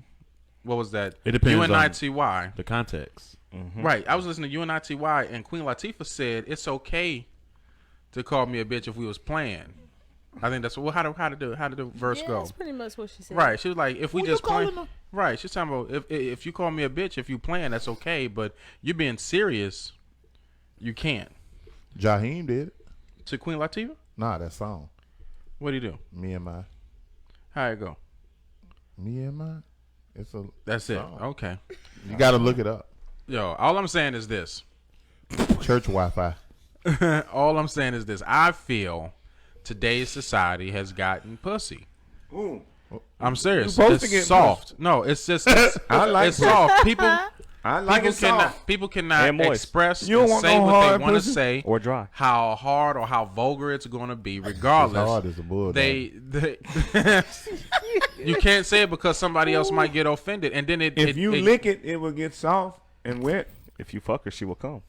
what was that? It depends on UNITY. the context. Right. I was listening to UNITY, and Queen Latifah said it's okay to call me a bitch if we was playing. I think that's how did the verse go? That's pretty much what she said. Right. She was like, if we just playing. Right. She's talking about if you call me a bitch if you playing, that's okay. But you're being serious, you can't. Jaheim did it. To Queen Latifah? Nah, that song. What do you do? Me and my. How it go? Me and my. It's a. That's it. song. Okay. You got to look it up. Yo, all I'm saying is this. Church Wi-Fi. All I'm saying is this. I feel today's society has gotten pussy. Ooh. I'm serious. Supposed to It's get soft. No, it's just I like it's soft. I like it soft. People cannot And moist. express You don't and want say no what they hard want to pussy? say Or dry. how hard or how vulgar it's going to be, regardless. It's hard as a bulldog. They you can't say it because somebody else might get offended, and then If you lick it, it will get soft and wet. If you fuck her, she will come.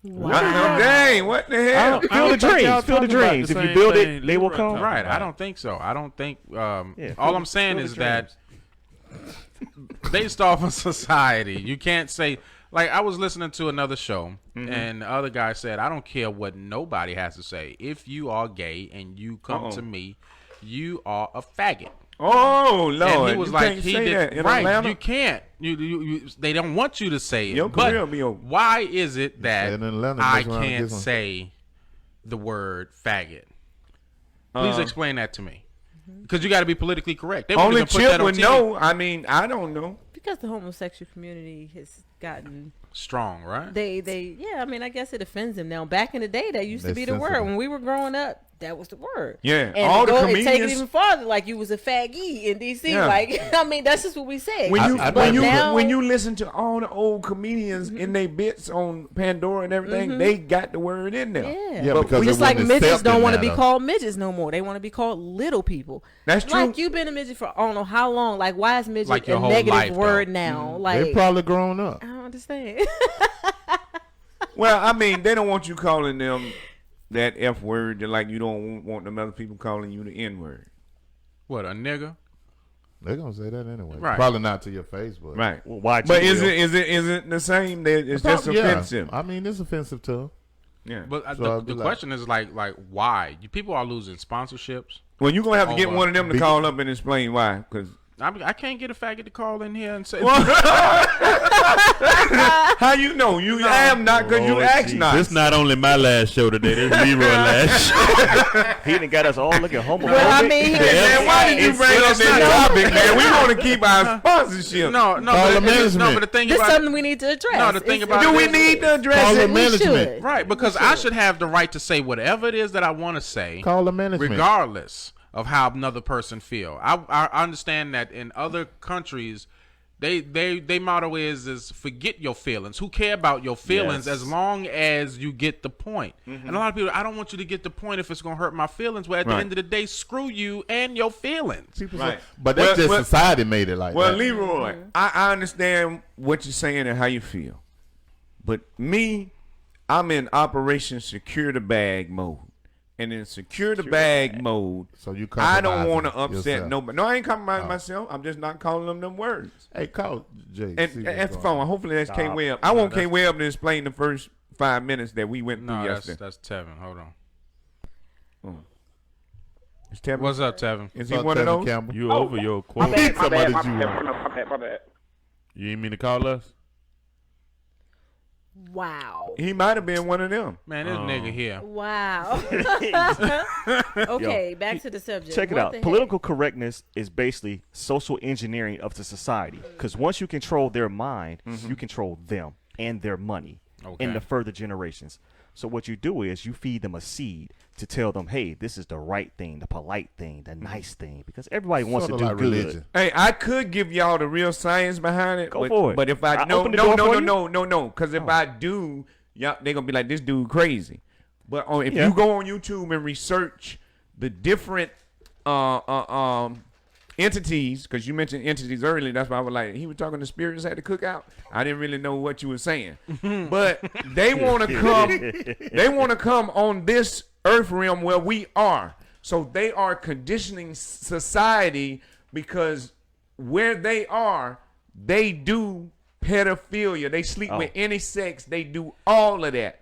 What the dang? What the hell? Feel the dreams. Feel the dreams. If you build it, they will come. Right, I don't think so. I don't think. Yeah, all I'm saying is that based off of society, you can't say. Like, I was listening to another show, and the other guy said, I don't care what nobody has to say. If you are gay and you come to me, you are a faggot. Oh Lord! And he was you like, can't he say did that in right. Atlanta? You can't. You they don't want you to say it. Your But career be over. why is it that in Atlanta, I mess around and can't get one. say the word faggot? Please explain that to me. Because you got to be politically correct. They won't Only even put Chip that on would TV. know. I mean, I don't know. Because the homosexual community has gotten Strong, right? I mean, I guess it offends them now. Back in the day, that used to That's be the word. sensitive. When we were growing up, that was the word. Yeah, And all the take it comedians- even farther, like you was a faggy in DC. Yeah. Like, I mean, that's just what we say. When you listen to all the old comedians in their bits on Pandora and everything, they got the word in there. Yeah, because but just it like wasn't midgets accepted don't want to now, be though. called midgets no more. They want to be called little people. That's true. Like, you've been a midget for I don't know how long. Like, why is midget Like your a whole negative life, word though. now? Like, They probably grown up. I don't understand. Well, I mean, they don't want you calling them that F word, like you don't want them other people calling you the N word. What, a nigga? They're gonna say that anyway. Right. Probably not to your face, but Right. Well, why? But is it the same? It's just Probably, yeah. offensive. I mean, it's offensive to them. Yeah. But So I'd the be like- question is like why? People are losing sponsorships. Well, you're going to have to get Over. one of them to call up and explain why. Because I can't get a faggot to call in here and say. how you know? You am not because you Lord asked Jesus. not. This not only my last show today. This is Leroy last show. He done got us all looking homophobic. Well, I mean, Man, why did you It's bring up just that not- topic, man? We want to keep our sponsorship. No, Call the but management. the thing this is about something we need to address. No, the thing about Do we this- need to address Call it? the we management. should. right, because I should have the right to say whatever it is that I want to say, Call the management. regardless of how another person feel. I understand that in other countries, they motto is forget your feelings. Who care about your feelings Yes. as long as you get the point? And a lot of people, I don't want you to get the point if it's gonna hurt my feelings. Well, at the Right. end of the day, screw you and your feelings. People Right. say, but that's Well, just society made it like Well, that. Leroy, I understand what you're saying and how you feel. But me, I'm in Operation Secure the Bag mode. And in secure the bag mode, So you I don't compromising want to upset yourself. nobody. No, I ain't compromising myself. I'm just not calling them words. Hey, call Jay. And see what's at the going phone, on. hopefully that's K Webb. I want K Webb to explain the first 5 minutes that we went through No, yesterday. that's Tevin. Hold on. Is Tevin- What's up, Tevin? Is he Fuck one of Tevin those? Campbell. You over your My quote. bad, my bad, Somebody my you bad, want. my bad, my bad. You ain't mean to call us? Wow. He might have been one of them. Man, this nigga here. Wow. Okay, back to the subject. Check it What out. the heck? Political correctness is basically social engineering of the society. Because once you control their mind, you control them and their money Okay. in the further generations. So what you do is you feed them a seed to tell them, hey, this is the right thing, the polite thing, the nice thing. Because everybody wants Sorta to do like good. religion. Hey, I could give y'all the real science behind it. Go but, for it. But if I I no, open the no, door no, for no, you? no, no, no, because if I do, y'all they gonna be like, this dude crazy. But if Yeah. you go on YouTube and research the different entities, because you mentioned entities earlier, that's why I was like, he was talking to spirits at the cookout. I didn't really know what you were saying, but they want to come. They want to come on this earth realm where we are. So they are conditioning society because where they are, they do pedophilia. They sleep with any sex. They do all of that.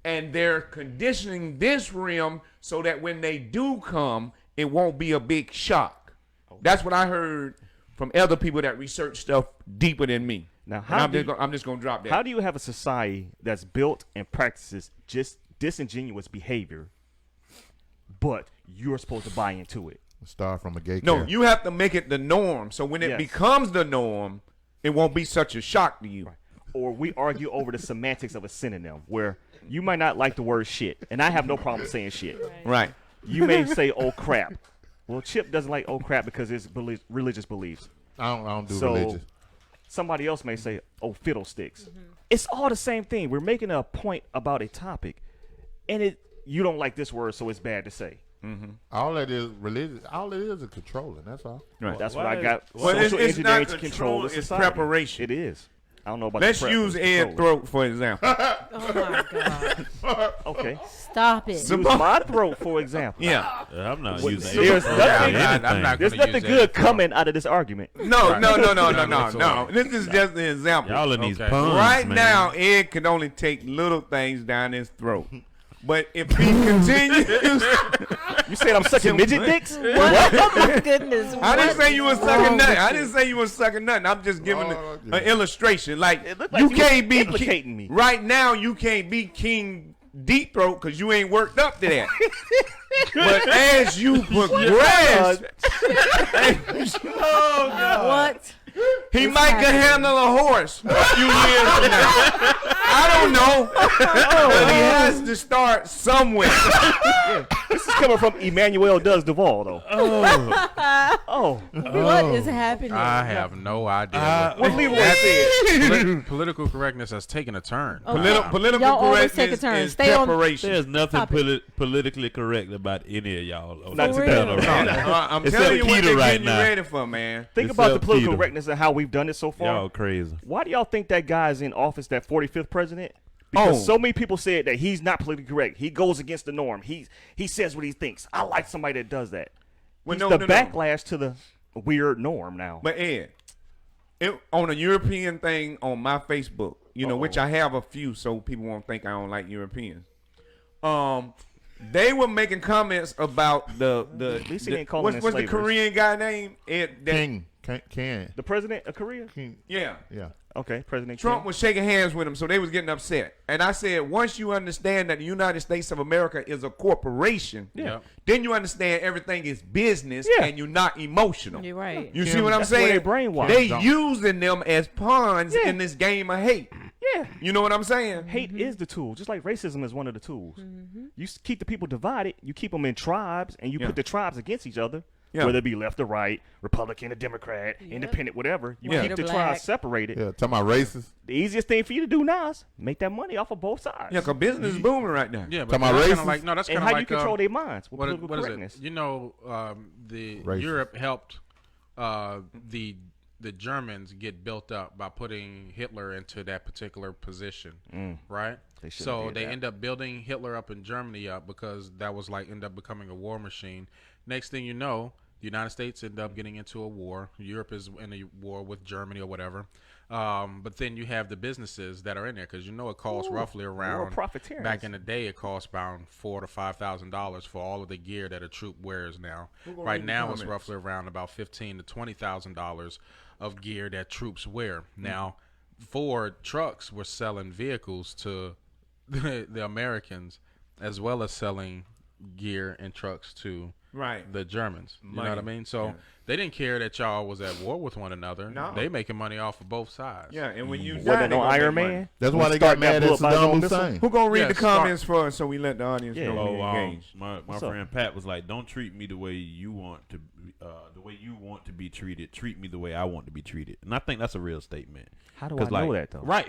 And they're conditioning this realm so that when they do come, it won't be a big shock. That's what I heard from other people that research stuff deeper than me. Now, And how I'm just going to drop that. How do you have a society that's built and practices just disingenuous behavior, but you're supposed to buy into it? Start from a gay No, camp. you have to make it the norm. So when it Yes. becomes the norm, it won't be such a shock to you. or we argue over the semantics of a synonym, where you might not like the word shit, and I have no problem saying shit. Right. You may say, "Oh crap." Well, Chip doesn't like "oh crap" because it's religious beliefs. I don't do religious. Somebody else may say, "Oh fiddlesticks." It's all the same thing. We're making a point about a topic, and you don't like this word, so it's bad to say. All that is religious. All it is controlling. That's all. Right. That's what I got. Well, Social it's engineering not to control, control the it's society. preparation. It is. I don't know about. Let's the prep, use it's Ed control. Throat for example. Oh my God. Okay. Stop it. Use my throat for example. Yeah. I'm not What- using there's it. nothing- I'm not There's gonna nothing use good that. coming out of this argument. No. whatsoever. This is just an example. Y'all in these Okay. puns, Right man. now, Ed can only take little things down his throat. But if he continues, You said I'm sucking midget dicks? What? Oh my goodness. I didn't What say you was is sucking wrong nothing. with I you? didn't say you was sucking nothing. I'm just giving yeah. an illustration. Like, It looked like you you can't was be implicating me. right now. You can't be King Deep Throat because you ain't worked up to that. But as you progress, What? he might can handle a horse a few years from now. I don't know, but he has to start somewhere. This is coming from Emmanuel Does Duval, though. Oh. What is happening? I have no idea. What Leroy said. Political correctness has taken a turn. Political Y'all always take a correctness turn. is Stay on- preparation. There's nothing Stop it. politically correct about any of y'all. on Not this today. panel right No, now. I'm Except telling you what Peter they're right getting you now. ready for, man. Think It's about the up, political Peter. correctness and how we've done it so far. Y'all crazy. Why do y'all think that guy's in office, that 45th president? Because so many people said that he's not politically correct. He goes against the norm. He says what he thinks. I like somebody that does that. Well, He's no, the no, no. backlash to the weird norm now. But Ed, on a European thing on my Facebook, which I have a few, so people won't think I don't like Europeans. They were making comments about the least he didn't call them what's the enslavers. Korean guy name? King. Can. The president of Korea? King. Yeah. Yeah. Okay, President Trump Kim. was shaking hands with him, so they was getting upset. And I said, once you understand that the United States of America is a corporation, then you understand everything is business and you're not emotional. You're right. You see what I'm That's where saying? they brainwashed. They using them as pawns Yeah. in this game of hate. Yeah. You know what I'm saying? Hate is the tool, just like racism is one of the tools. You keep the people divided, you keep them in tribes, and you put the tribes against each other, whether it be left or right, Republican or Democrat, independent, whatever. You White keep or the black. tribes separated. Yeah. Talking about racist. The easiest thing for you to do now is make that money off of both sides. Yeah, because business is booming right now. Yeah, but Talking about that's kind racist? of like that's And kind how of you like control their minds with what political is correctness. it? The Racist. Europe helped the Germans get built up by putting Hitler into that particular position, right? shouldn't So did they that. end up building Hitler up in Germany up because that was end up becoming a war machine. Next thing you know, the United States end up getting into a war. Europe is in a war with Germany or whatever. But then you have the businesses that are in there because it costs roughly around profiteers. back in the day it cost around $4,000 to $5,000 for all of the gear that a troop wears now. Right now it's roughly around about $15,000 to $20,000 of gear that troops wear. Now, Ford trucks were selling vehicles to the Americans as well as selling gear and trucks to the Germans. You know what I mean? So they didn't care that y'all was at war with one another. No. They making money off of both sides. Yeah, and when you Wasn't die, that they no gonna Iron make Man? money. That's When why they Stark got mad blew at up by his own Saddam missile? Hussein. Who gonna read Yeah, the comments for us so we let the audience Yeah. know we engaged? My What's up? friend Pat was like, "Don't treat me the way you want to, to be treated. Treat me the way I want to be treated." And I think that's a real statement. How do 'Cause, I know that, though? Right.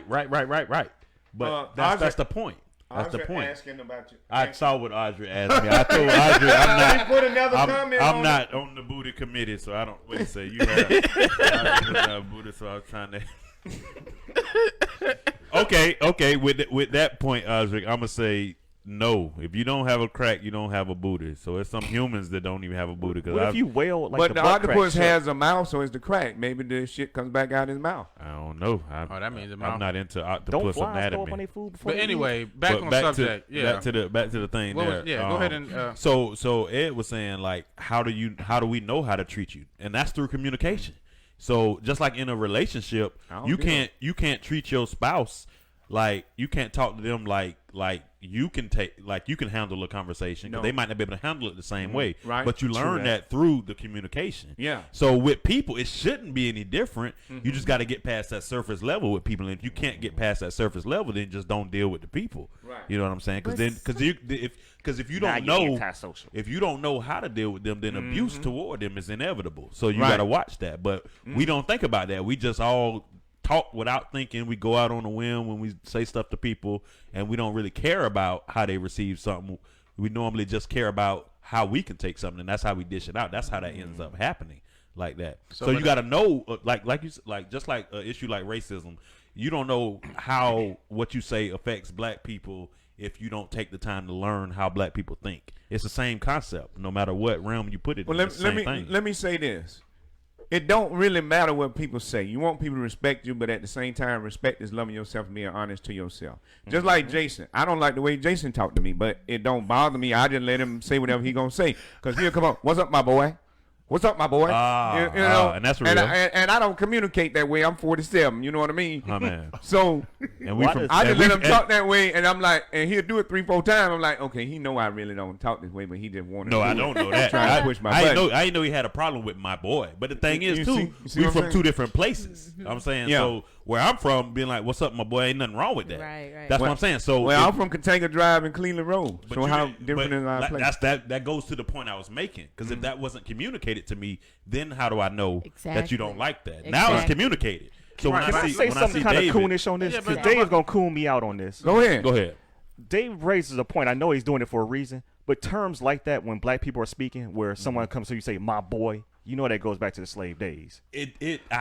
But that's the point. That's the point. Asking about you. I saw what Audrey asked me. I told Audrey I'm not. Put another comment I'm on not on the booty committee, so I don't. What do you say? You have booty, so I was trying to. Okay. With that point, Audrey, I'm gonna say no. If you don't have a crack, you don't have a booty. So it's some humans that don't even have a booty. What if you wail like But the the butt crack octopus shit? has a mouth, so it's the crack. Maybe the shit comes back out his mouth. I don't know. That means I'm not into Don't octopus flies go anatomy. up on their food before But they anyway, back But on back subject. back to the thing What there. was- go ahead and, so Ed was saying like, how do we know how to treat you? And that's through communication. So just like in a relationship, I don't you get can't treat your spouse Like you can't talk to them like you can handle a conversation because they might not be able to handle it the same way. Right. But you learn that through the communication. Yeah. So with people, it shouldn't be any different. You just got to get past that surface level with people. And if you can't get past that surface level, then just don't deal with the people. Right. You know what I'm saying? Because if you don't know if you don't know how to deal with them, then abuse toward them is inevitable. So you got to watch that. But we don't think about that. We just all talk without thinking. We go out on a whim when we say stuff to people, and we don't really care about how they receive something. We normally just care about how we can take something, and that's how we dish it out. That's how that ends up happening like that. So you got to know, just like an issue like racism, you don't know how what you say affects black people if you don't take the time to learn how black people think. It's the same concept, no matter what realm you put it in. Let me say this. It don't really matter what people say. You want people to respect you, but at the same time, respect is loving yourself and being honest to yourself. Just like Jason. I don't like the way Jason talked to me, but it don't bother me. I just let him say whatever he gonna say. Because he'll come up, what's up, my boy? What's up, my boy? You know, and that's real. And I don't communicate that way. I'm 47. You know what I mean? Oh, man. So And I just let him talk that way, and I'm like, and he'll do it 3-4 times. I'm like, okay, he know I really don't talk this way, but he just wanted. No, I don't know that. Trying to push my button. I didn't know he had a problem with my boy. But the thing is, You too, see we what I'm from saying? two different places. I'm saying, Yeah. so where I'm from, being like, "What's up, my boy?" Ain't nothing wrong with that. Right. That's what I'm saying. So, Well, I'm from Catanga Drive and Cleveland Road. but So you how didn't- different but is our like, place? that goes to the point I was making. Because if that wasn't communicated to me, then how do I know that you don't Exactly. like that? Now it's Exactly. communicated. So Right. Can I say something kind of coonish on this? Yeah, Because but- Dave's going to coon me out on this. Go ahead. Go ahead. Dave raises a point. I know he's doing it for a reason, but terms like that when black people are speaking, where someone comes to you say, my boy, you know that goes back to the slave days.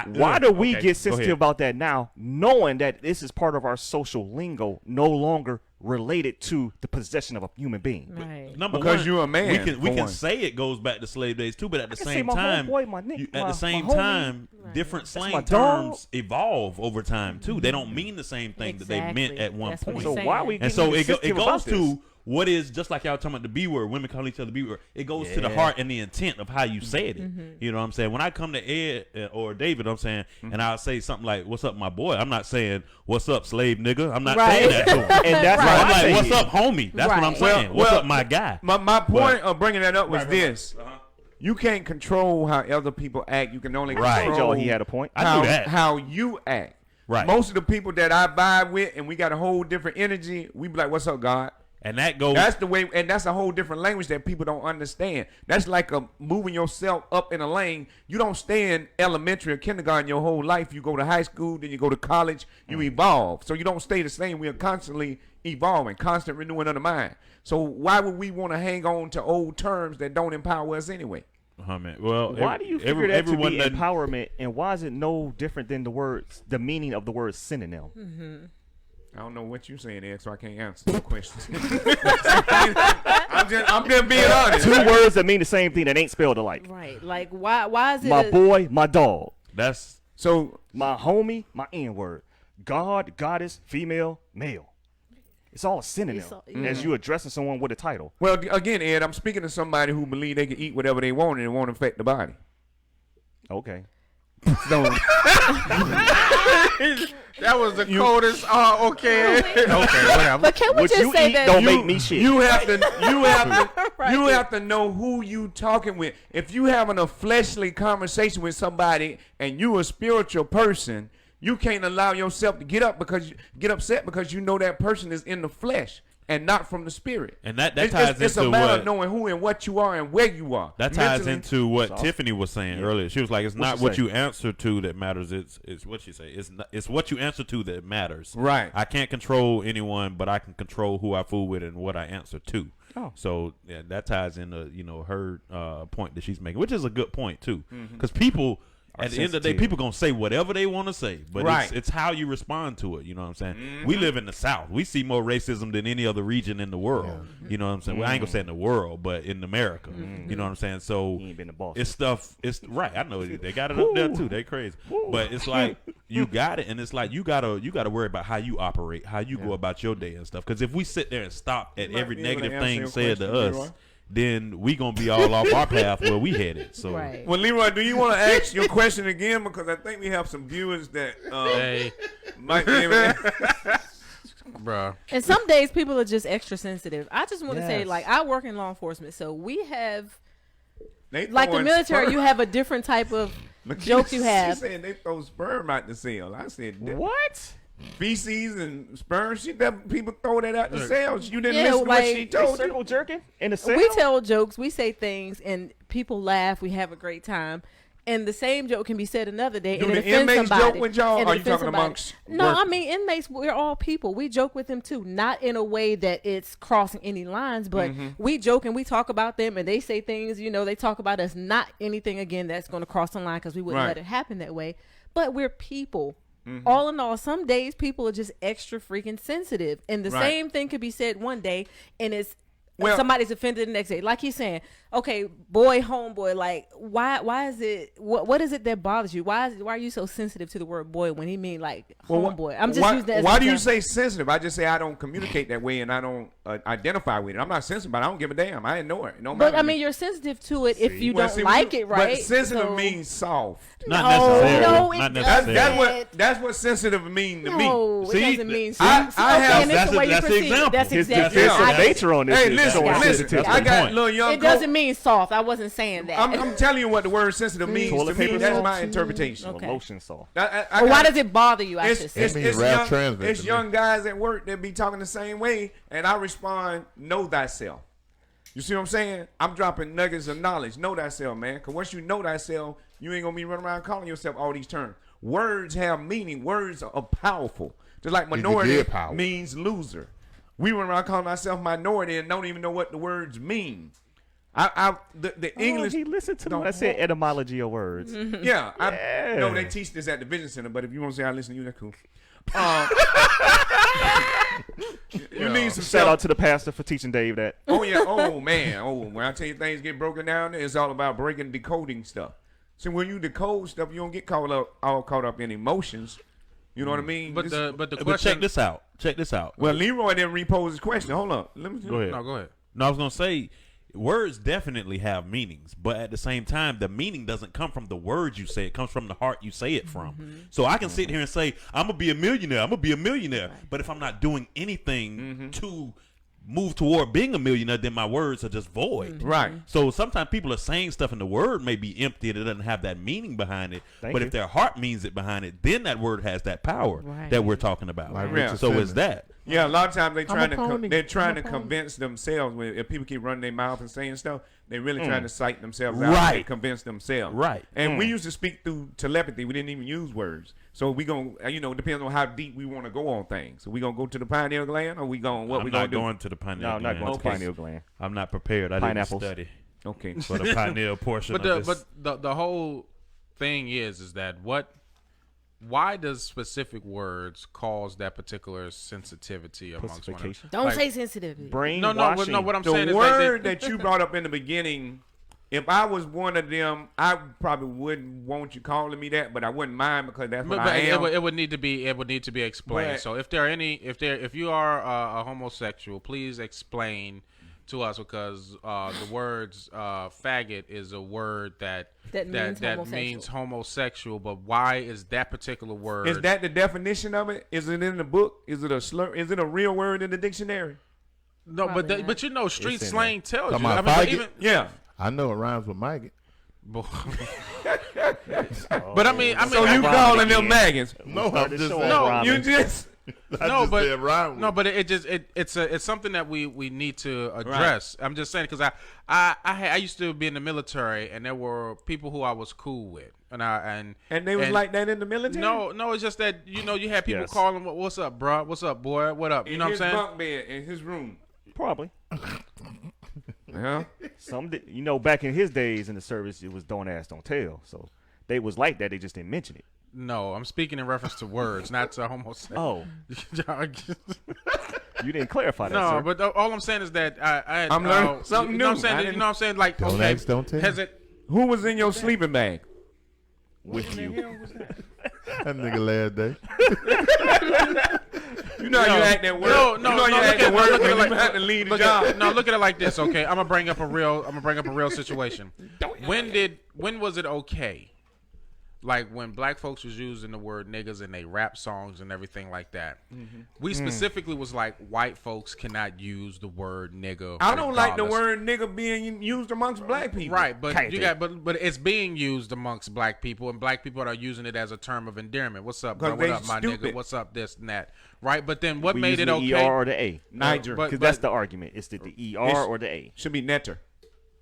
Why do we get sensitive about that now, knowing that this is part of our social lingo, no longer related to the possession of a human being? Right. Number Because one, you're a man, we for can one. say it goes back to slave days too, but at the can say same my time, homeboy, my nick- at my- the same my homie. time, Right. different my slang dog. terms evolve over time too. They don't mean the same thing that they meant Exactly. at one That's what point. I'm So saying. why are we And getting so it sensitive goes about to this? what is, just like y'all talking about the B word, women call each other B word. It goes to the Yeah. heart and the intent of how you said it. You know what I'm saying? When I come to Ed or David, I'm saying, and I'll say something like, "What's up, my boy?" I'm not saying, "What's up, slave nigga?" I'm not Right. saying that to him. And that's Right. why I'm I like, say "What's it. up, homie?" That's what I'm Right. saying. What's up, my guy? My point of bringing that up was Right. this. You can't control how other people act. You can only Right. control Joe, he had a point. I how, knew that. how you act. Right. Most of the people that I vibe with and we got a whole different energy, we be like, what's up, God? And that goes. That's the way, and that's a whole different language that people don't understand. That's like moving yourself up in a lane. You don't stay in elementary or kindergarten your whole life. You go to high school, then you go to college, you evolve. So you don't stay the same. We are constantly evolving, constant renewing of the mind. So why would we want to hang on to old terms that don't empower us anyway? Man. Well, Why do you figure that to be empowerment, and why is it no different than the meaning of the word synonym? I don't know what you're saying, Ed, so I can't answer the question. I'm just being honest. Two words that mean the same thing that ain't spelled alike. Right. Like why is it My boy, my dog. That's So My homie, my N-word. God, goddess, female, male. It's all a synonym as you addressing someone with a title. well, again, Ed, I'm speaking to somebody who believe they can eat whatever they want and it won't affect the body. Okay. So That was the coldest. Okay. Okay, whatever. But can we What just you say eat that don't make me shit. you have to Right. you have to know who you talking with. If you having a fleshly conversation with somebody and you a spiritual person, you can't allow yourself to get upset because you know that person is in the flesh and not from the spirit. And that It's ties it's a into matter what of knowing who and what you are and where you are. that ties Mentally, into what Tiffany was saying earlier. She was like, "It's not she what say? you answer to that matters. It's what she say. It's what you answer to that matters." Right. I can't control anyone, but I can control who I fool with and what I answer to. Oh. So yeah, that ties into her point that she's making, which is a good point too, because people. At the end of the day, sensitive. people gonna say whatever they want to say, but Right. it's how you respond to it. You know what I'm saying? We live in the South. We see more racism than any other region in the world. You know what I'm saying? Well, I ain't gonna say in the world, but in America. You know what I'm saying? So He ain't been to Boston. it's stuff. It's right. I know they got it up there too. They crazy, but it's like you got it, and it's like you gotta worry about how you operate, how you go about your day and stuff. Because if we sit there and stop at every be able to negative answer thing your said to question, us, Leroy. then we gonna be all off our path where we headed. So. Right. Well, Leroy, do you want to ask your question again? Because I think we have some viewers that Hey. might be able to. Bruh. And some days people are just extra sensitive. I just want to say, Yes. like, I work in law enforcement, so we have, They like the throwing military, sperm. you have a different type of Lakita, joke you have. She said they throw sperm out the cell. I said What? feces and sperm. People throw that out the cells. You didn't Yeah, listen to what like- she They told you. circle jerking in the cell? We tell jokes, we say things, and people laugh. We have a great time. And the same joke can be said another day, Do and the it offends inmates somebody. joke with y'all, and or it you offends talking somebody. amongst No, work? I mean inmates. We're all people. We joke with them too, not in a way that it's crossing any lines, but we joke and we talk about them, and they say things. They talk about us. Not anything again that's going to cross the line because we wouldn't Right. let it happen that way. But we're people. All in all, some days people are just extra freaking sensitive, and the Right. same thing could be said one day, and it's. Well- Somebody's offended the next day. Like he's saying, okay, boy, homeboy, like why is it what is it that bothers you? Why are you so sensitive to the word boy when he mean like homeboy? I'm just using that as Why an do you example. say sensitive? I just say I don't communicate that way and I don't identify with it. I'm not sensitive, but I don't give a damn. I ignore it. No matter But I mean, you're sensitive to it if you Well, don't see, like it, right? But sensitive So- means soft. Not No, necessarily. no, it Not doesn't. necessarily. That's what sensitive mean to me. No, See, it doesn't mean. I okay, have- and it's the way you that's the perceive it. example. That's His exactly. defensive Yeah. nature on this Hey, is listen, showing listen. sensitivity. I got point. little young. It doesn't mean soft. I wasn't saying that. I'm telling you what the word sensitive means Toilet to me. paper That's soft? my interpretation. Okay. Lotion salt. I Or why got- does it bother you? I should say. It means Ralph young, Transvent it's to me. young guys at work that be talking the same way, and I respond, know thyself. You see what I'm saying? I'm dropping nuggets of knowledge. Know thyself, man. Because once you know thyself, you ain't going to be running around calling yourself all these terms. Words have meaning. Words are powerful. Just like minority good power. means loser. We run around calling ourselves minority and don't even know what the words mean. The English. He listened to me. don't- I said etymology of words. Yeah, Yeah. no, they teach this at the Vision Center. But if you want to say I listen to you, that's cool. You need some Shout out to the pastor for teaching Dave that. Oh yeah. Oh man. Oh, when I tell you things get broken down, it's all about breaking, decoding stuff. So when you decode stuff, you don't get all caught up in emotions. You know what I mean? But the But question. check this out. Check this out. Well, Leroy didn't repose his question. Hold on. Let me Go ahead. No, go ahead. No, I was gonna say words definitely have meanings, but at the same time, the meaning doesn't come from the words you say. It comes from the heart you say it from. So I can sit here and say, "I'm gonna be a millionaire. I'm gonna be a millionaire," but if I'm not doing anything to move toward being a millionaire, then my words are just void. Right. So sometimes people are saying stuff and the word may be empty and it doesn't have that meaning behind it. Thank but you. if their heart means it behind it, then that word has that power Right. that we're talking about. Like Yeah. Richard So Simmons. is that. Yeah, a lot of times they're I'm a trying to pony. convince themselves. If people keep running their mouth and saying stuff, they're really trying to psych themselves out Right. and convince themselves. Right. And we used to speak through telepathy. We didn't even use words. So we gonna, depends on how deep we want to go on things. So we gonna go to the pineal gland, or we going what I'm we gonna not do? going to the pineal No, I'm not gland. going to Okay. pineal gland. I'm not prepared. I Pineapples. didn't study Okay. for the pineal portion But of this. the whole thing is that why does specific words cause that particular sensitivity amongst one another? Pussification. Don't Like- say sensitivity. Brainwashing. No. What I'm saying The is word that that you brought up in the beginning, if I was one of them, I probably wouldn't want you calling me that, but I wouldn't mind because that's what I am. it would need to be explained. But- So if you are a homosexual, please explain to us, because the words faggot is a word that means homosexual. But why is that particular word? Is that the definition of it? Is it in the book? Is it a slur? Is it a real word in the dictionary? no? Probably But not. but you know, street It's in slang tells Come you. on, I mean, but faggot. even Yeah. I know it rhymes with Maggot. but I mean, So you calling them maggots? No, Started I'm just showing saying. No, rhyming. you just. I No, just but said rhyme no, with. but it's something that we need to address. I'm just saying because I used to be in the military, and there were people who I was cool with, and And they was like that in the military? no, it's just that you had people Yes. calling, "What's up, bro? What's up, boy? What up?" You In know what I'm his saying? bunk bed, in his room. Probably. Yeah. Back in his days in the service, it was don't ask, don't tell. So they was like that. They just didn't mention it. No, I'm speaking in reference to words, not to homosexual. Oh, you didn't clarify that, No, sir. but all I'm saying is that I I'm learning something you know what I'm new. I saying? You didn't- know what I'm saying? Like, Don't okay, ask, don't tell. has it? Who was in your sleeping bag? With you. That nigga last day. You know how you act that word. No, you know how you look act that at- word look at when it you like- have to leave the Look job. at, no, look at it like this, okay? I'm gonna bring up a real situation. When was it okay like when black folks was using the word niggas in they rap songs and everything like that, we specifically was like, white folks cannot use the word nigga. I don't like the regardless. word nigga being used amongst black people. Right, but Kinda. you got but it's being used amongst black people, and black people are using it as a term of endearment. What's up, bro? 'Cause What they up, my stupid. nigga? What's up, this and that? Right, but then what We made using it the okay? ER or the A? Niger. But- Because that's the argument. It's the ER or the A. Should be netter.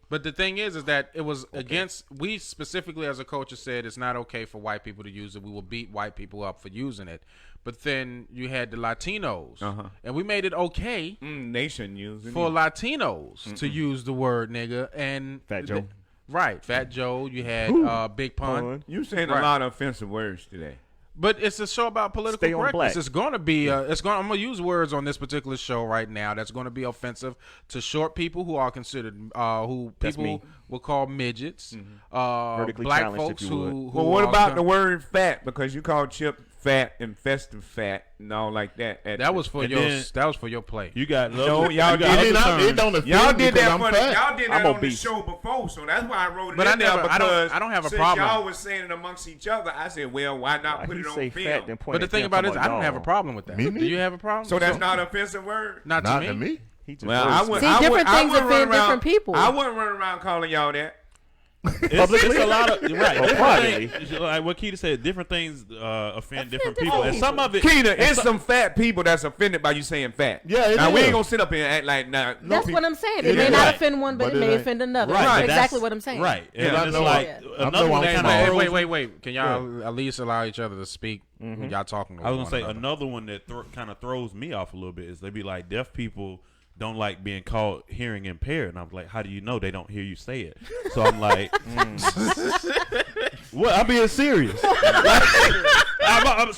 But the thing is that it was against. We specifically, as a culture, said it's not okay for white people to use it. We will beat white people up for using it. But then you had the Latinos, and we made it okay They shouldn't use it. for Latinos to use the word nigga and Fat Joe. Right, Fat Joe. You had Big Pun. You saying Right. a lot of offensive words today. But it's a show about political Stay on correctness. black. It's going to be. I'm going to use words on this particular show right now that's going to be offensive to short people who are considered who That's people me. will call midgets. Vertically Black challenged, folks if you would. who Well, what are about the word fat? Because you called Chip fat and festive fat and all like that. that was for And your then- that was for your play. You got No, y'all you did got it. other It don't terms. offend Y'all me did 'cause that I'm for fat. y'all did I'm that on the obese. show before, so that's why I wrote it. But in I never- there I don't- because I don't have a since problem. Y'all was saying it amongst each other. I said, well, why not put He it on say film? fat, then point But the at thing them, about it talking is, I don't have a y'all. problem with that. Me Do neither. you have a problem? So that's not an offensive word. not Not to to me. me. He just Well, words. I would. See, I different would, I things would run offend around, different people. I wouldn't run around calling y'all that. It's a lot of right. Well, different privately. things, like what Keita said, different things offend different different people, and some of it. Keena, and it's some- some fat people that's offended by you saying fat. Yeah, it now we is. ain't gonna sit up here and act like nah. That's what I'm saying. It It may is. not Right. offend one, but But it it may ain't. offend another. Right, That's but exactly what I'm saying. Right, and Yeah, I it's know like I another know one I'm that small. kind of Wait. Can y'all at least allow each other to speak when y'all talking? I was one gonna say another? another one that kind of throws me off a little bit is they be like, deaf people don't like being called hearing impaired, and I'm like, how do you know they don't hear you say it? So I'm like, what? I'm being serious. So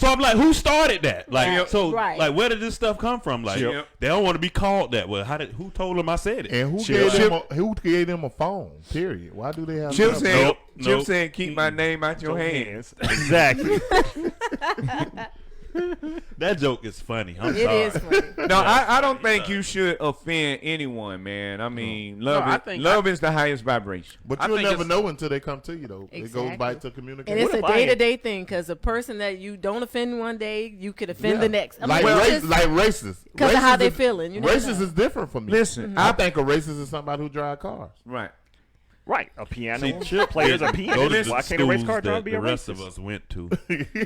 I'm like, who started that? Like, so Right. like, where did this stuff come from? Like, Chip. they don't want to be called that. Well, who told them I said it? And who gave them a phone? Period. Why do they have? Chip that? said, Nope. keep my name out your hands. Exactly. That joke is funny. I'm It sorry. is funny. No, I don't think you should offend anyone, man. I mean, love I is think- love is the highest vibration. But I you'll think never it's- know until they come to you, though. It goes Exactly. back to And communication. it's a if I ain't- day-to-day thing because a person that you don't offend one day, you could offend the next. I mean, like, it's just like racist. 'cause of how Racist they is- feeling. You never Racist know. is different from me. Listen, I think a racist is somebody who drive cars. right. Right. A piano See, Chip plays a Go piano. to the Why can't a race schools car driver that be the a rest racist? of us went to. So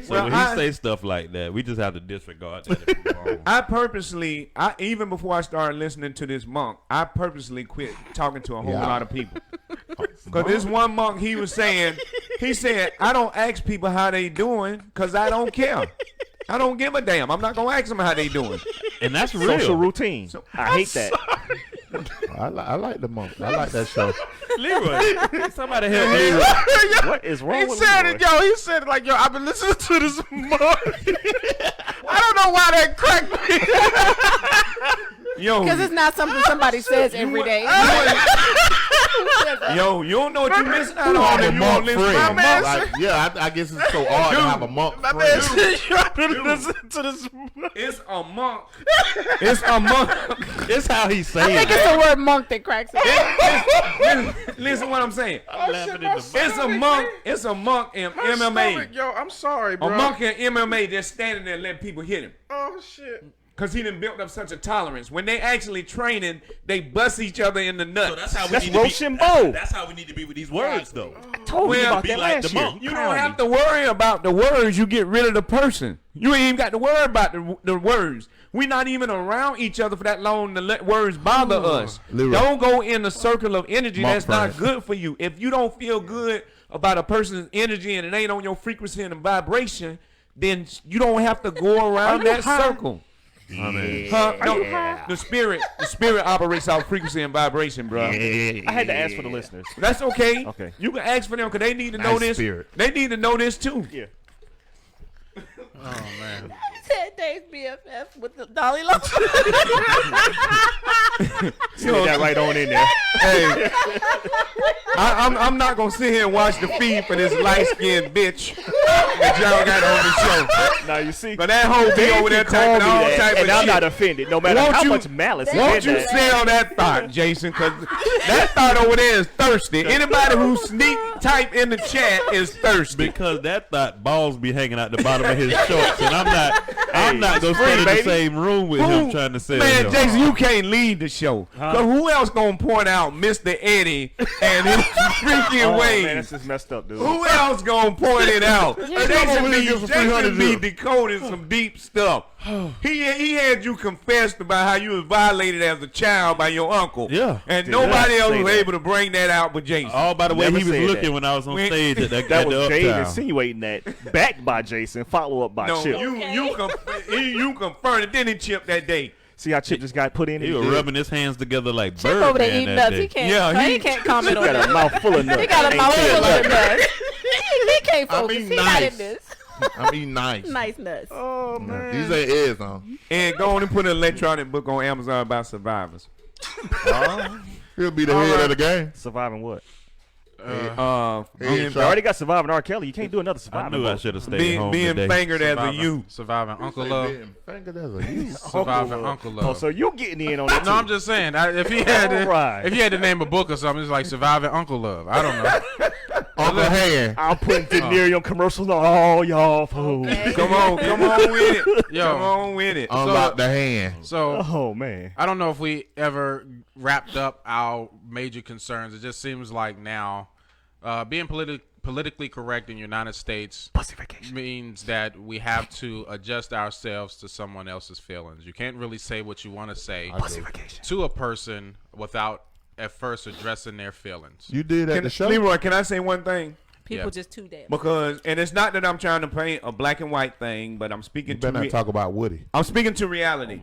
Well, when I- he say stuff like that, we just have to disregard that. I purposely, even before I started listening to this monk, I purposely quit talking to a whole Yeah. lot of people. Because this one monk, he said, I don't ask people how they doing because I don't care. I don't give a damn. I'm not going to ask them how they doing. And that's real. Social routine. I hate that. I like the monk. I like that show. Leroy, somebody help me. What is wrong He with said Leroy? it, yo. He said it like, yo, I've been listening to this monk. I don't know why that cracked me. Yo, Because it's not something somebody says every day. yo, you don't know what you missing out on if A you monk don't listen to a friend. monk. Like, yeah, I guess it's so odd to have a monk My man friend. said you have been listening to this monk. It's a monk. It's a monk. It's how he I say think it. it's the word monk that cracks me. Listen what I'm saying. I'm laughing in the It's a monk. It's a monk in MMA. Stomach, yo, I'm sorry, bro. A monk in MMA just standing there letting people hit him. Oh shit. Because he done built up such a tolerance. When they actually training, they bust each other in the nuts. So that's how we That's need to be. Rochambeau. That's how we need to be with these words, though. Told you Well, about be that like last the year. monk. You don't have to worry about the words. You get rid of the person. You ain't even got to worry about the words. We're not even around each other for that long to let words bother us. Leroy. Don't go in a circle of energy Monk that's not friend. good for you. If you don't feel good about a person's energy and it ain't on your frequency and vibration, then you don't have to go around that circle. Huh? No, the spirit operates off frequency and vibration, bro. I had to ask for the listeners. That's okay. Okay. You can ask for them because they need to know Nice this. spirit. They need to know this too. Yeah. Oh man. Said Dave's BFF with the Dolly Low. Slid that right on in there. Hey, I'm not gonna sit here and watch the feed for this light skinned bitch that y'all got on the show. Now you see. But that whole be over there They can call typing me all that, type and of I'm shit. not offended, no matter Won't how you- much malice is Won't in you that. sell that thought, Jason? Because that thought over there is thirsty. Anybody who sneak type in the chat is thirsty. Because that thought balls be hanging out the bottom of his shorts, and I'm not gonna stay in the same room with him trying to say. Man, Jason, you can't lead the show. Cause who else gonna point out Mr. Eddie and his freaking ways? Man, that's just messed up, dude. Who else gonna point it out? Jason $300 be decoding some deep stuff. He had you confessed about how you was violated as a child by your uncle. Yeah. And Did nobody not else say was that. able to bring that out but Jason. Oh, by the way, Never he was said looking that. when I was on When- stage at that, That was Jade Uptown. insinuating that, backed by Jason, follow up by Chip. You confirmed it, didn't he, Chip, that day? See how Chip just got put in? He was rubbing his hands together like Chip over there Birdman eating that nuts. He day. can't. Yeah, he can't comment on Got a that. mouth full of nuts. He got a Ain't mouth said full of nothing. nuts. He can't I'm focus. eating He not nice. in this. I'm eating nice. Nice nuts. Oh, man. These ain't eggs, huh? And go on and put an electronic book on Amazon about survivors. He'll be the head of the game. Surviving what? Being You already got Surviving R. Kelly. You can't do another I Surviving. knew I book. should have stayed home being today. fingered as a youth. Surviving Uncle Love. Fingered as a youth. Surviving Uncle Oh, Love. so you getting in on that No, too. I'm just saying. If he had to, Alright. if he had to name a book or something, it's like Surviving Uncle Love. I don't know. Uncle Hand. I'm putting delirium commercials on all y'all fools. Come on with it. Yo. Come on with it. Unlock the hand. So Oh, man. I don't know if we ever wrapped up our major concerns. It just seems like now being politically correct in the United States means that we have to adjust ourselves to someone else's feelings. You can't really say what you want to say to a person without at first addressing their feelings. You did at the show. Leroy, can I say one thing? People Yeah. just too damn. Because, and it's not that I'm trying to paint a black and white thing, but I'm You speaking better to not talk about Woody. I'm speaking to reality.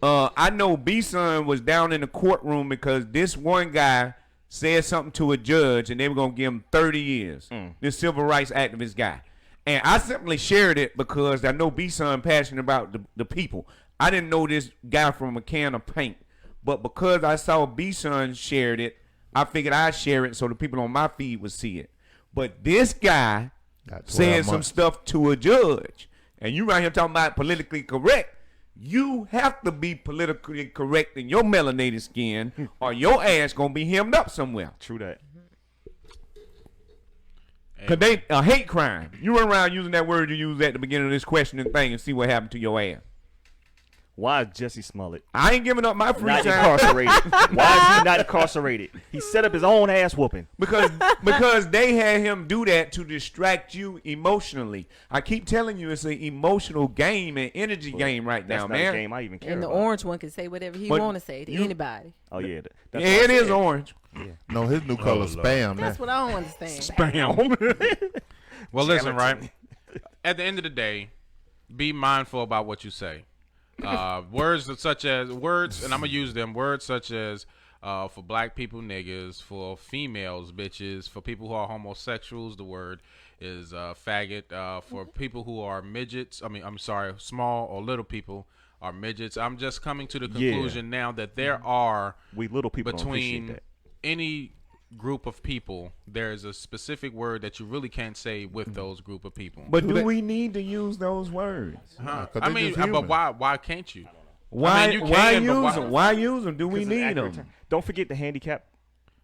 I know B-Son was down in the courtroom because this one guy said something to a judge and they were going to give him 30 years. This civil rights activist guy. And I simply shared it because I know B-Son passionate about the people. I didn't know this guy from a can of paint. But because I saw B-Son shared it, I figured I'd share it so the people on my feed would see it. But this guy Got 12 said some months. stuff to a judge. And you right here talking about politically correct. You have to be politically correct in your melanated skin or your ass gonna be hemmed up somewhere. True that. Cause they a hate crime. You run around using that word you used at the beginning of this questioning thing and see what happened to your ass. Why is Jesse Smollett I ain't giving up my free not time incarcerated? Why is he not incarcerated? He set up his own ass whooping. because they had him do that to distract you emotionally. I keep telling you it's an emotional game and energy game right That's now, not a man. game I even care And the about. orange one can say whatever he But want to say to you- anybody. Oh, yeah. Yeah, That's it what I is said. orange. No, his new color spam. That's Now. what I don't understand. Spam. Well, listen, right? At the end of the day, be mindful about what you say. Words such as words, and I'm gonna use them. Words such as for black people, niggas; for females, bitches; for people who are homosexuals, the word is faggot. For people who are midgets, I'm sorry, small or little people are midgets. I'm just coming to the conclusion now that there are We little people don't appreciate between that. any group of people, there is a specific word that you really can't say with those group of people. But do we need to use those words? Huh. 'cause I they mean, just but human. why can't you? Why I mean, you why can, but use them? Why use them? Do we Because it's an need accurate them? term. Don't forget the handicap.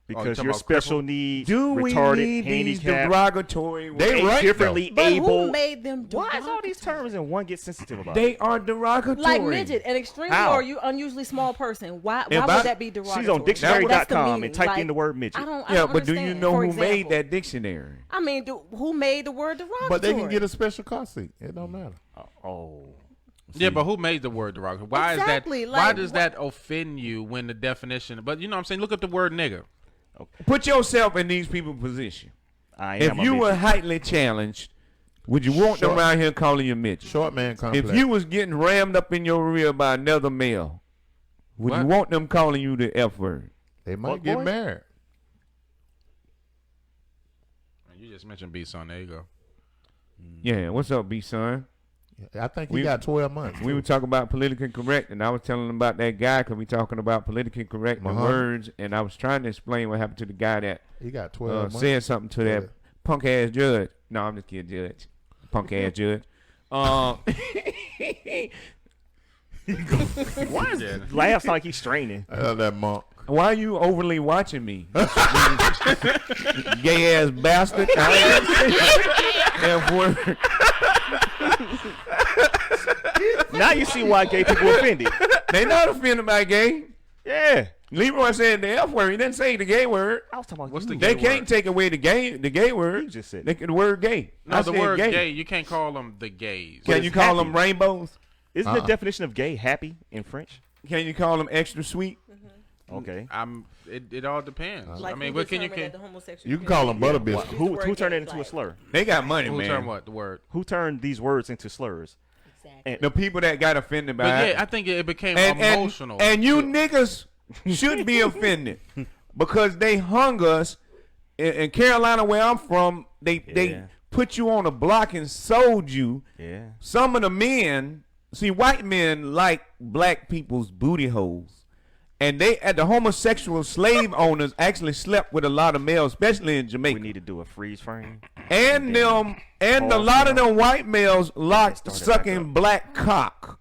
Because talking you're about special crippled? needs, Do we retarded, need these handicapped, derogatory words? They right, differently But able. who made them Why is all these derogatory? terms and one gets sensitive about it? They are derogatory. Like midget, an extremely How? or you unusually small person. Why If would I- that be derogatory? She's on That's the dictionary.com meaning. and typed Like, in the word midget. I don't Yeah, but do you understand. know For who made example, that dictionary? I mean, who made the word derogatory? But they can get a special car seat. It don't matter. Oh. Yeah, but who made the word derogatory? Why Exactly, is that? Why like, does that offend you when the definition? But you know what I'm saying. Look up the word nigger. Put yourself in these people's position. I If am a you were midget. highly challenged, would you want them Short- around here calling you midget? Short man complex. If you was getting rammed up in your rear by another male, would you What? want them calling you the F word? they might What get boy? married. You just mentioned B-Son. There you go. Yeah, what's up, B-Son? I think he We- got 12 months. We were talking about politically correct, and I was telling them about that guy because we talking about politically correct the Uh-huh. words, and I was trying to explain what happened to the guy that He got 12 months. said something to that Yeah. punk ass judge. No, I'm just kidding, judge. Punk ass judge. Yeah. Laughs like he's straining. I love that monk. Why are you overly watching me? Gay ass bastard. F-word. Now you see why gay people offended. They not offended by gay. Yeah. Leroy said the F word. He didn't say the gay word. I was talking about What's you. the They gay can't word? take away the gay word. You just said the word gay. No, I the said word gay. You can't call them the gays. Can you call them rainbows? Isn't the definition of gay happy in French? Can you call them extra sweet? Okay. It all depends. Like I mean, who what can you determined that can? the homosexual You can call them butter community- biscuits. Who turned it into a slur? They got money, Who man. turned what the word? Who turned these words into slurs? Exactly. And The people that got offended by But it. yeah, I think it became and, emotional. And you niggas should be offended because they hung us in Carolina, where I'm from. They put you on a block and sold you. Yeah. Some of the men, see, white men like black people's booty holes. And the homosexual slave owners actually slept with a lot of males, especially in Jamaica. We need to do a freeze frame. And a lot of them white males like sucking black cock.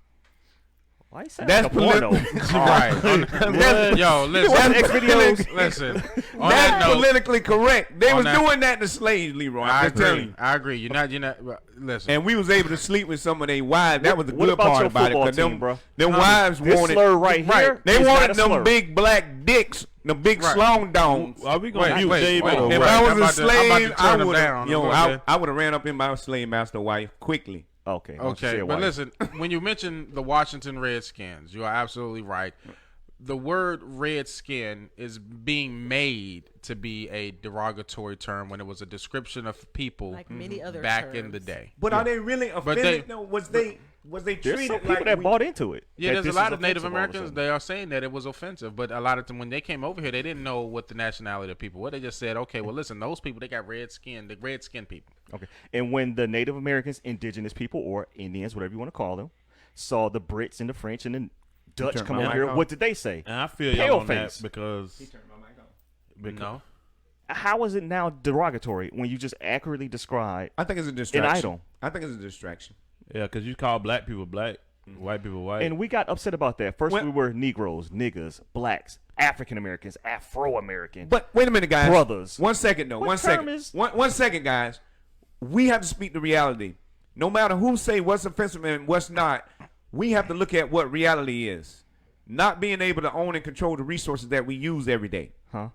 Why you sound That's like a porno? Right. Yo, listen. X videos. Listen. On that That's note, politically correct. They on was that- doing that to slaves, Leroy. I I'm just telling agree. you. I agree. You're not. Listen. And we was able to sleep with some of their wives. That was the What good about part your about it. football Because team, bro? them wives This wanted slur right here. They is wanted not a slur. them big black dicks, the big Right. slong dongs. Are we gonna Wait, mute wait, David? wait. or If what? I was I'm a about to- I'm about to slave, I turn them would down. have. I'm going I would have ran up in my slave master wife quickly. Okay. why don't you say Okay, it, but White? listen, when you mention the Washington Redskins, you are absolutely right. The word redskin is being made to be a derogatory term when it was a description of people Like many other back in terms. the day. But are they really offended? they- No, was they There's treated some people like that we- bought into it. Yeah, that there's a this lot is of Native offensive all of a Americans. sudden. They are saying that it was offensive, but a lot of them, when they came over here, they didn't know what the nationality of people were. They just said, okay, well, listen, those people, they got red skin, the red skin people. Okay. And when the Native Americans, indigenous people, or Indians, whatever you want to call them, saw the Brits and the French and the Dutch turn come my over mic here, off? what did they say? And I feel Pale y'all on face. that because No. How is it now derogatory when you just accurately describe I think it's a distraction. idol? I think it's a distraction. yeah, because you call black people black, white people white. And we got upset about that. First, Well- we were Negroes, niggas, blacks, African Americans, Afro-American. But wait a minute, guys. Brothers. 1 second, though. What 1 term second. is- 1 second, guys. We have to speak the reality. No matter who say what's offensive and what's not, we have to look at what reality is. Not being able to own and control the resources that we use every day.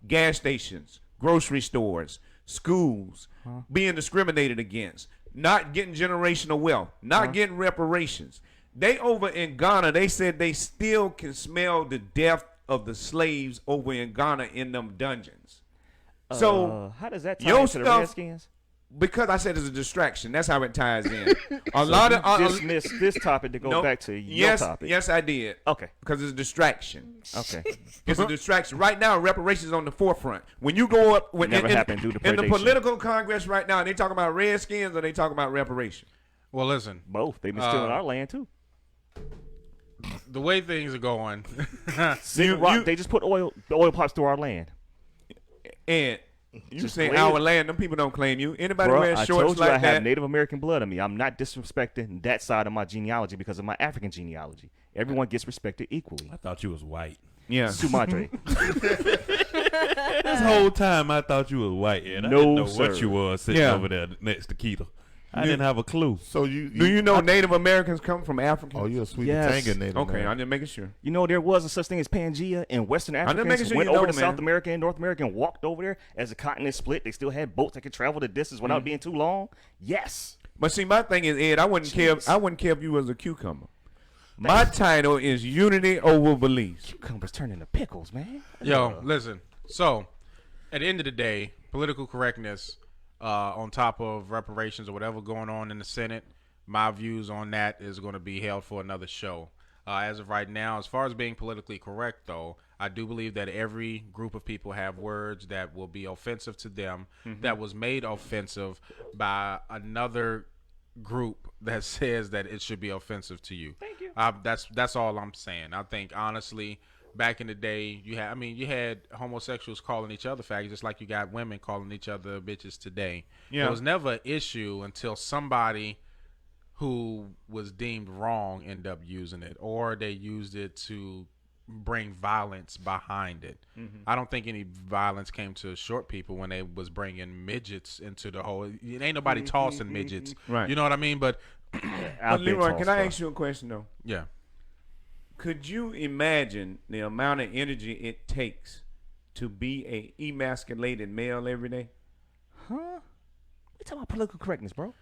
Gas stations, grocery stores, schools, being discriminated against, not getting generational wealth, not getting reparations. They over in Ghana, they said they still can smell the death of the slaves over in Ghana in them dungeons. So how does that tie your into the stuff- Redskins? because I said it's a distraction, that's how it ties in. A lot of Dismiss this topic to go no, back to your yes, topic. yes, I did. Okay. Because it's a distraction. Okay. It's a distraction. Right now, reparations on the forefront. When you go up Never happened due to in the predation. political Congress right now, they talk about Redskins or they talk about reparation. Well, listen, Both. They've been stealing our land too. the way things are going, They just put the oil pipes through our land. And you Just say wait. our land, them people don't claim you. Anybody Bruh, wearing I shorts told you like I have that? Native American blood in me. I'm not disrespecting that side of my genealogy because of my African genealogy. Everyone gets respected equally. I thought you was white. Yeah. Sumadre. This whole time I thought you was white, and I No, didn't know sir. what you was sitting Yeah. over there next to Keita. I didn't have a clue. So Do you know Native Americans come from Africa? Oh, you're a sweet Yes. Tanga native. Okay, man. I'm just making sure. You know, there was a such thing as Pangea, and Western just making Africans sure went you over know, to man. South America and North America and walked over there as the continent split. They still had boats that could travel the distance without being too long. Yes. But see, my thing is, Ed, I wouldn't care. I wouldn't care if you was a cucumber. My title is unity over beliefs. Cucumbers turn into pickles, man. yo, listen. So, at the end of the day, political correctness, on top of reparations or whatever going on in the Senate, my views on that is going to be held for another show. As of right now, as far as being politically correct, though, I do believe that every group of people have words that will be offensive to them, that was made offensive by another group that says that it should be offensive to you. Thank you. That's all I'm saying. I think honestly, back in the day, you had homosexuals calling each other faggots, just like you got women calling each other bitches today. Yeah. It was never an issue until somebody who was deemed wrong ended up using it, or they used it to bring violence behind it. I don't think any violence came to short people when they was bringing midgets into the whole. It ain't nobody tossing midgets, Right. You know what I mean? But But Leroy, can I ask you a question though? yeah, Could you imagine the amount of energy it takes to be a emasculated male every day? Huh? We talking about political correctness, bro.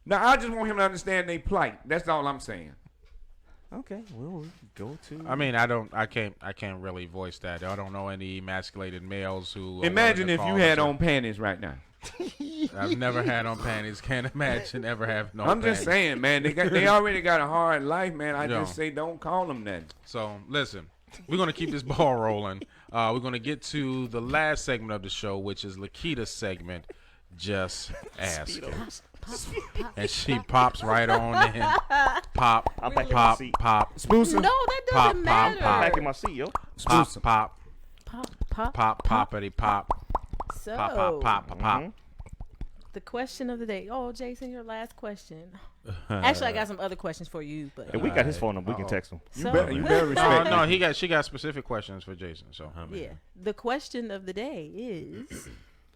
Now, I just want him to understand their plight. That's all I'm saying. Okay, we'll go to. I mean, I can't really voice that. I don't know any emasculated males who. Imagine if you had on panties right now. I've never had on panties. Can't imagine ever have no. I'm panties. just saying, man. They already got a hard life, man. I Yo. just say don't call them that. So listen, we're gonna keep this ball rolling. We're gonna get to the last segment of the show, which is Lakita's segment. Just ask her. And she pops right on in. Pop, I'm back in my pop, seat. pop, Spooser. No, that Pop, doesn't pop, matter. pop. Back in my seat, yo. pop, Spooser. pop, Pop, pop, poppity pop, So, pop, pop, pop, pop, pop. the question of the day. Oh, Jason, your last question. Actually, I got some other questions for you, but If we got his phone number, we can text him. You better No, respect. no, she got specific questions for Jason. So yeah. The question of the day is,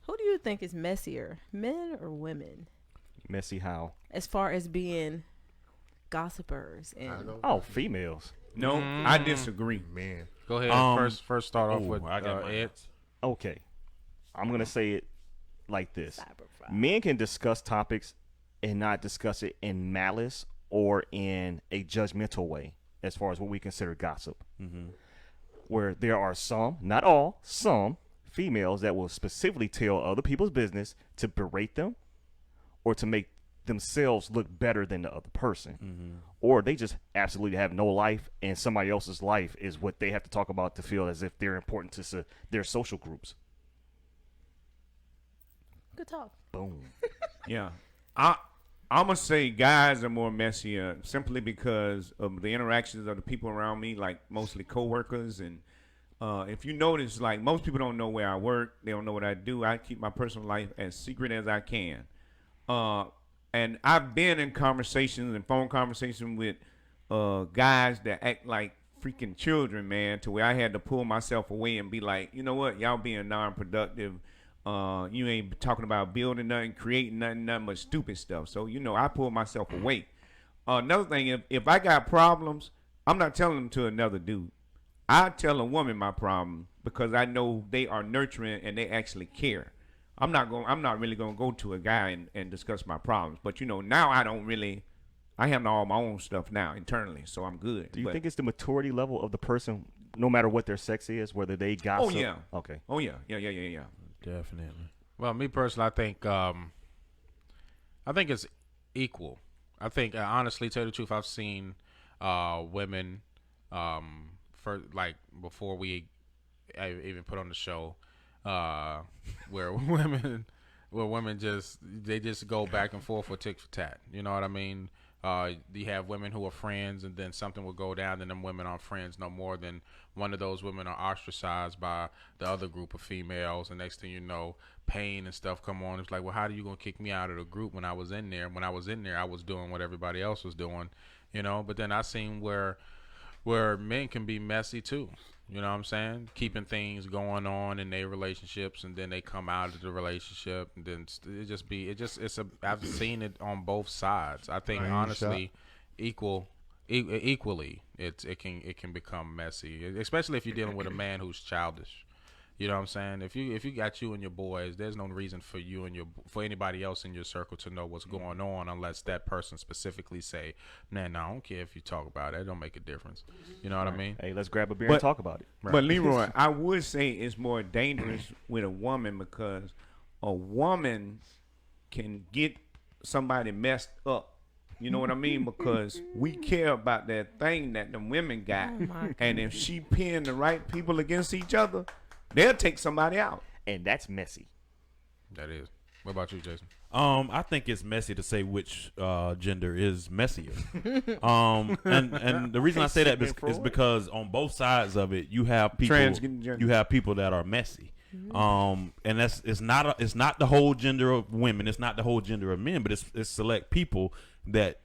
who do you think is messier, men or women, Messy how? as far as being gossipers and Oh, females. No, I disagree. Man, go ahead. First start off with I got my Ed. Okay. I'm going to say it like this. Men can discuss topics and not discuss it in malice or in a judgmental way as far as what we consider gossip. Where there are some, not all, some females that will specifically tell other people's business to berate them or to make themselves look better than the other person. Or they just absolutely have no life, and somebody else's life is what they have to talk about to feel as if they're important to their social groups. good talk. Boom. Yeah, I'm gonna say guys are more messier simply because of the interactions of the people around me, like mostly coworkers. And if you notice, like most people don't know where I work, they don't know what I do. I keep my personal life as secret as I can. And I've been in conversations and phone conversations with guys that act like freaking children, man, to where I had to pull myself away and be like, you know what, y'all being non-productive. You ain't talking about building nothing, creating nothing but stupid stuff. So, I pull myself away. Another thing, if I got problems, I'm not telling them to another dude. I tell a woman my problem because I know they are nurturing and they actually care. I'm not really gonna go to a guy and discuss my problems. But now I have all my own stuff now internally, so I'm good. Do you think it's the maturity level of the person, no matter what their sex is, whether they gossip? Oh yeah. Okay. Oh yeah. Definitely. Well, me personally, I think it's equal. I think honestly, tell you the truth, I've seen women for like before we even put on the show where women just go back and forth for tick for tat. You know what I mean? You have women who are friends, and then something will go down, and them women aren't friends no more. Then one of those women are ostracized by the other group of females, and next thing you know, pain and stuff come on. It's like, well, how are you gonna kick me out of the group when I was in there? When I was in there, I was doing what everybody else was doing, But then I seen where men can be messy too. You know what I'm saying? Keeping things going on in their relationships, and then they come out of the relationship, and then I've seen it on both sides. I think honestly, equally, it can become messy, especially if you're dealing with a man who's childish. You know what I'm saying? If you got you and your boys, there's no reason for you and for anybody else in your circle to know what's going on unless that person specifically say, "Man, no, I don't care if you talk about it. It don't make a difference." You know what I mean? Hey, let's grab a beer and talk about it. But Leroy, I would say it's more dangerous with a woman because a woman can get somebody messed up. You know what I mean? Because we care about that thing that the women got, and if she pin the right people against each other, they'll take somebody out. And that's messy. That is. What about you, Jason? I think it's messy to say which gender is messier. And the reason I say that is because on both sides of it, you have people that are messy. And it's not the whole gender of women, it's not the whole gender of men, but it's select people that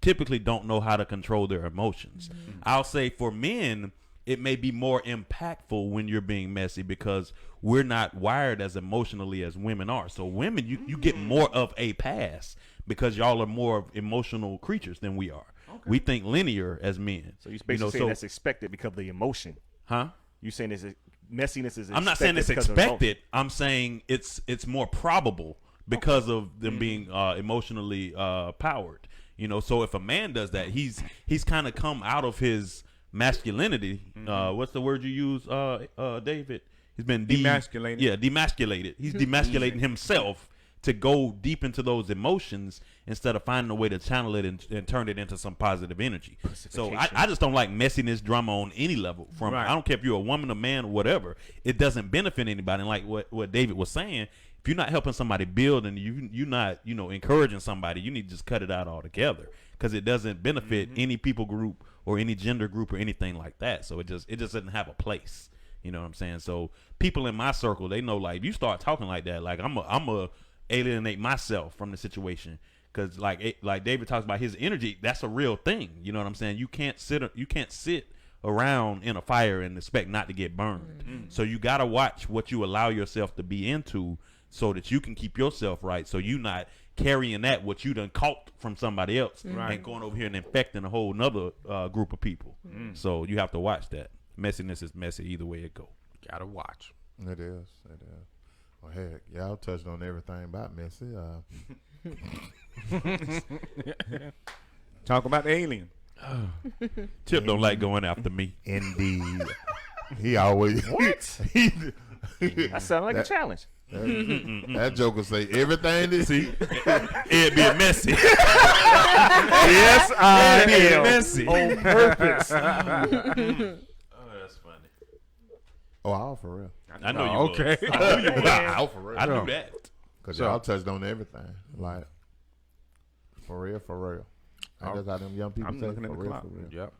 typically don't know how to control their emotions. I'll say for men, it may be more impactful when you're being messy because we're not wired as emotionally as women are. So women, you get more of a pass because y'all are more emotional creatures than we are. Okay. We think linear as men. So you're basically saying that's expected because of the emotion. Huh? You saying this messiness is expected? I'm not saying it's expected. I'm saying it's more probable because of them being emotionally powered. So if a man does that, he's kind of come out of his masculinity. What's the word you use, David? He's been demasculated. Demasculated. He's demasculating himself to go deep into those emotions instead of finding a way to channel it and turn it into some positive energy. So I just don't like messiness drama on any level. I don't care if you're a woman, a man, or whatever. It doesn't benefit anybody. And like what David was saying, if you're not helping somebody build and you're not encouraging somebody, you need to just cut it out altogether because it doesn't benefit any people group or any gender group or anything like that. So it just doesn't have a place. You know what I'm saying? So people in my circle, they know, like, if you start talking like that, like I'm a alienate myself from the situation because like David talks about his energy. That's a real thing. You know what I'm saying? You can't sit around in a fire and expect not to get burned. So you got to watch what you allow yourself to be into so that you can keep yourself right. So you not carrying that what you done caught from somebody else and going over here and infecting a whole nother group of people. So you have to watch that. Messiness is messy either way it go. Gotta watch. It is. Well, heck, y'all touched on everything about messy. Talk about the alien. Chip don't like going after me. Indeed. He always what? That sounds like a challenge. That joker say everything that It'd be messy. Yes, I am messy on purpose. That's funny. Oh, for real. I know you okay. was. I knew you was. For real. I knew that. Because y'all touched on everything. Like, for real. I just got them young people I'm looking at the clock. For real. Yep.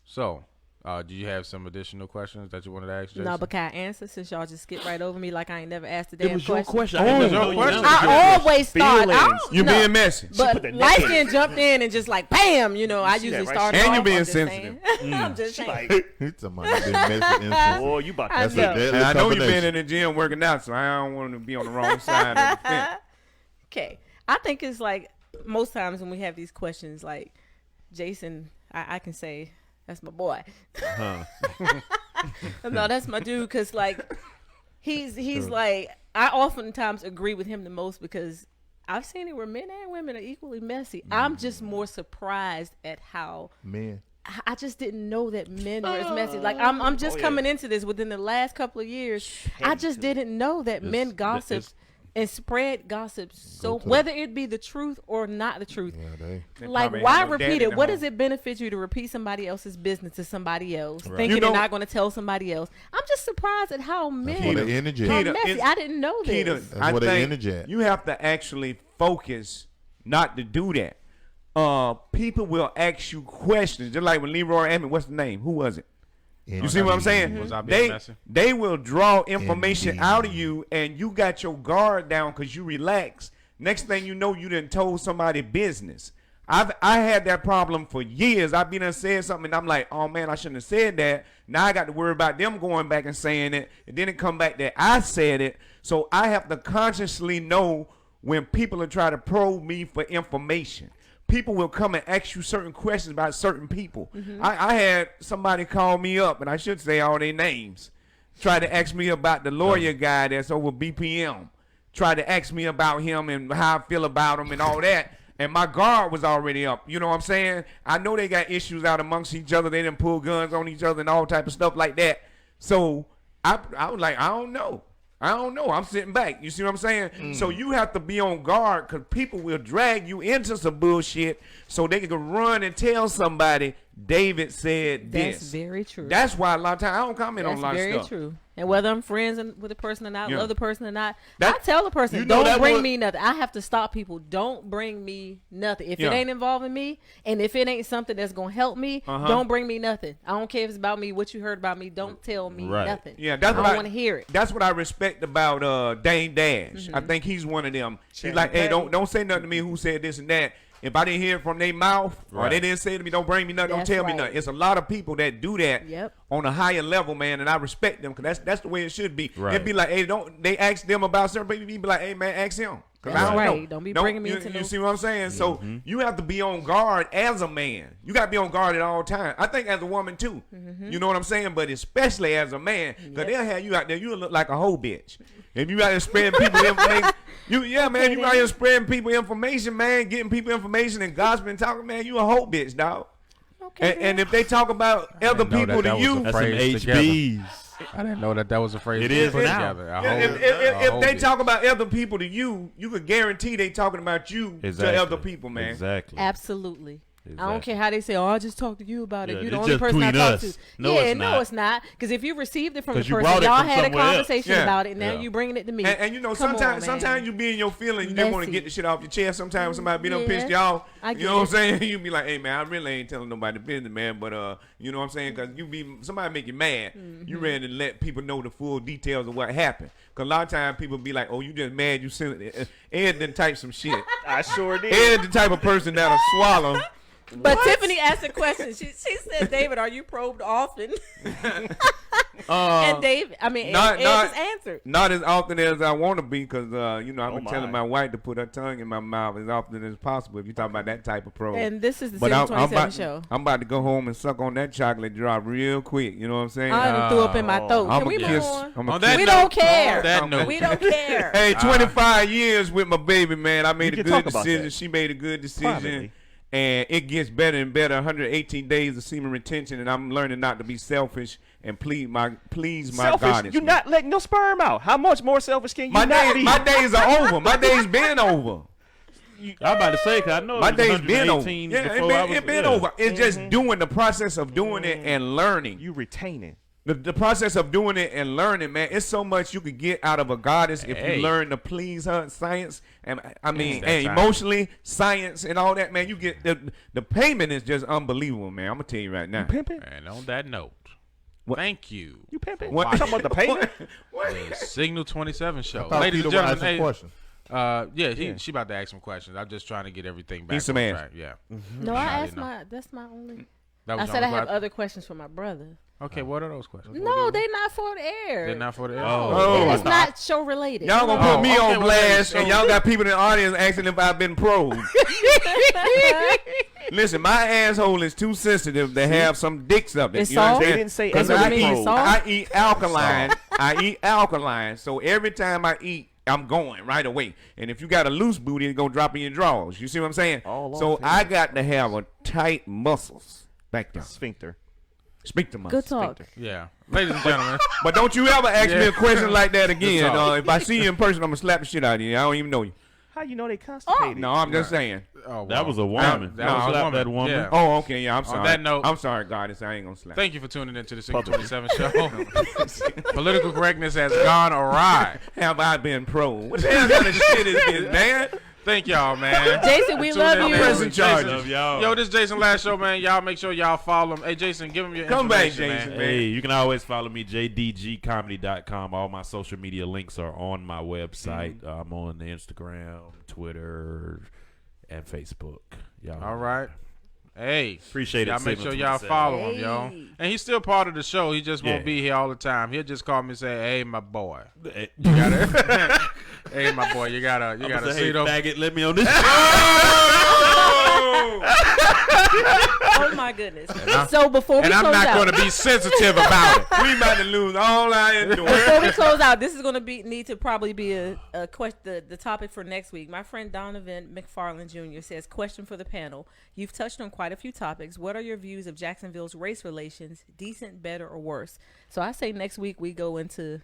So, do you have some additional questions that you wanted to ask Jason? No, but can I answer since y'all just skip right over me like I ain't never asked a damn question? I always start. You being messy. But light skin jumped in and just like, bam, I usually start And off. you being I'm just sensitive. I'm just saying. It's a man being messy. Boy, you about to I know. And I know you've been in the gym working out, so I don't want to be on the wrong side of the fence. Okay. I think it's like most times when we have these questions, like Jason, I can say, that's my boy. No, that's my dude. Cause like he's like, I oftentimes agree with him the most because I've seen it where men and women are equally messy. I'm just more surprised at how men. I just didn't know that men were as messy. Like I'm just coming into this within the last couple of years. I just didn't know that men gossip and spread gossip. So whether it be the truth or not the truth, like why repeat it? What does it benefit you to repeat somebody else's business to somebody else, thinking they're not going to tell somebody else? I'm just surprised at how men are messy. I didn't know this. That's what they energy at. You have to actually focus not to do that. People will ask you questions, just like when Leroy asked me, what's the name? Who was it? You see what I'm saying? Was I being messy? They will draw information out of you, and you got your guard down because you relax. Next thing you know, you done told somebody business. I had that problem for years. I've been and said something, and I'm like, oh man, I shouldn't have said that. Now I got to worry about them going back and saying it, and then it come back that I said it. So I have to consciously know when people are trying to probe me for information. People will come and ask you certain questions about certain people. I had somebody call me up, and I should say all their names, try to ask me about the lawyer guy that's over BPM, try to ask me about him and how I feel about him and all that. And my guard was already up. You know what I'm saying? I know they got issues out amongst each other. They done pull guns on each other and all type of stuff like that. So I was like, I don't know. I'm sitting back. You see what I'm saying? So you have to be on guard because people will drag you into some bullshit so they can run and tell somebody David said this. That's very true. That's why a lot of times I don't comment on a lot of stuff. That's very true. And whether I'm friends with the person or not, love the person or not, That- I tell the person, you know don't that bring was- me nothing. I have to stop people. Don't bring me nothing. If it ain't involving me, and if it ain't something that's going to help me, don't bring me nothing. I don't care if it's about me, what you heard about me. Don't tell me nothing. Yeah, that's I what don't want to hear it. That's what I respect about Dame Dash. I think he's one of them. He's like, hey, don't say nothing to me who said this and that. if I didn't hear it from their mouth or Right. they didn't say to me, don't bring me nothing, don't That's tell me right. nothing. It's a lot of people that do that Yep. on a higher level, man, and I respect them because that's the way it should be. Right. It'd be like, hey, don't they ask them about certain people? Be like, hey, man, ask him. 'Cause That's I don't right. know. Don't be bringing me you, into you no- see what I'm saying? So you have to be on guard as a man. You got to be on guard at all times. I think as a woman too. You know what I'm saying? But especially as a man, because they'll have you out there. You look like a whole bitch. If you out there spreading people information, you out here spreading people information, man, getting people information and gossiping, talking, man, you a whole bitch, dog. Okay, And if they talk about other didn't know people that to was you, a That's some phrase together. HBs. I didn't know that was a phrase. It to is put now. together. if they talk about other people to you, you could guarantee they talking about you Exactly. to other people, man. Exactly. Absolutely. I don't Exactly. care how they say, oh, I'll just talk to you about it. Yeah, You're the it's only just person I between talk us. to. No, yeah, it's no, not. it's not. Because if you received it from the 'Cause you person, brought it y'all from had a somewhere else. conversation Yeah. about it. Now Yeah. you bringing it to me. And you know, Come on, sometimes man. you be in your feelings, you just want to Messy. get the shit off your chest. Sometimes when somebody be done Yeah. pissed y'all, I you get know what I'm it. saying? You be like, hey man, I really ain't telling nobody the business, man. But you know what I'm saying? Because somebody make you mad, you ready to let people know the full details of what happened. Because a lot of times people be like, oh, you just mad, you sent it. Ed done type some shit. I sure did. Ed the type of person that'll swallow. But Tiffany asked a question. She said, David, are you probed often? And David, Ed just answered. Not as often as I want to be, because you know, I've been my. telling my wife to put her tongue in my mouth as often as possible. If you talk about that type of pro. And this is the But 727 show. I'm about to go home and suck on that chocolate drop real quick. You know what I'm saying? I done threw up in my throat. Can we move on? On that We note, don't care. on that note. We don't care. Hey, 25 years with my baby, man. I made a can good talk about decision. that. She made a good decision. Privately. And it gets better and better. 118 days of semen retention, and I'm learning not to be selfish and please my Selfish. goddess. You're man. not letting your sperm out. How much more selfish can you My not be? days are over. My days been over. I'm about to say, because I know My it was days been over. 118 Yeah, before I was, it been yeah. over. It's just doing the process of doing it and learning. You retaining. The process of doing it and learning, man, it's so much you could get out of a goddess if Hey. you learn to please her, science, and I mean, that and time. emotionally, science, and all that, man. You get the payment is just unbelievable, man. I'm gonna tell you right now. Pimping? And on that note, What? thank you. You pimping? What? You talking about the payment? The Signal 27 show. Thought Ladies Peter and would ask gentlemen, some questions. she about to ask some questions. I'm just trying to get everything back Need some on answers. track. Yeah. No, I I asked didn't that's my only. That I was said your I have question? other questions for my brother. Okay, what are those questions? No, they not for the air. They're not for the Oh. It's not show related. Y'all gonna Oh, put me okay, on well, blast, so- and y'all got people in the audience asking if I've been probed. Listen, my asshole is too sensitive to have some dicks up it. It's You know what I'm soft? They saying? didn't say Because That's what I I mean, eat, soft? I eat alkaline. I eat alkaline. So every time I eat, I'm going right away. And if you got a loose booty, it's gonna drop in your drawers. You see what I'm saying? All So off, yeah. I got to have a tight muscles back there. Sphincter. Speak to muscles. Good talk. Sphincter. Yeah. Ladies and gentlemen. But don't you ever ask me Yeah. a question like that again. talk. If I see you in person, I'm gonna slap the shit out of you. I don't even know you. How you know they constipated? No, I'm just saying. Oh, That wow. was a woman. That was a Slap woman. that woman. Yeah. Oh, okay, yeah, I'm sorry. that note- I'm sorry, goddess. I ain't gonna slap. Thank you for tuning into the Signal 27 show. Political correctness has gone awry. Have I been pro? What the hell kind of shit is this, man? Thank y'all, man. Jason, we Tune love in you. next Pressing week. charges. Jason. Love y'all. Yo, this is Jason Last Show, man. Y'all make sure y'all follow him. Hey, Jason, give him your Come back, information, Jason, man. man. Hey, you can always follow me, jdgcomedy.com. All my social media links are on my website. I'm on the Instagram, Twitter, and Facebook. Y'all. All right. Hey, Appreciate it. y'all make sure y'all 727. follow him, yo. Hey. And he's still part of the show. He just won't Yeah. be here all the time. He'll just call me and say, "Hey, my boy, Hey, you gotta, hey, my boy, you gotta I'ma say, see hey, them." faggot, let me on this. Oh my goodness. So before we And I'm close not out, going to be sensitive about it. We about to lose all our endurance. before we close out, this is going to need to probably be a question. The topic for next week. My friend Donovan McFarland Jr. says, question for the panel. You've touched on quite a few topics. What are your views of Jacksonville's race relations? Decent, better, or worse? So I say next week we go into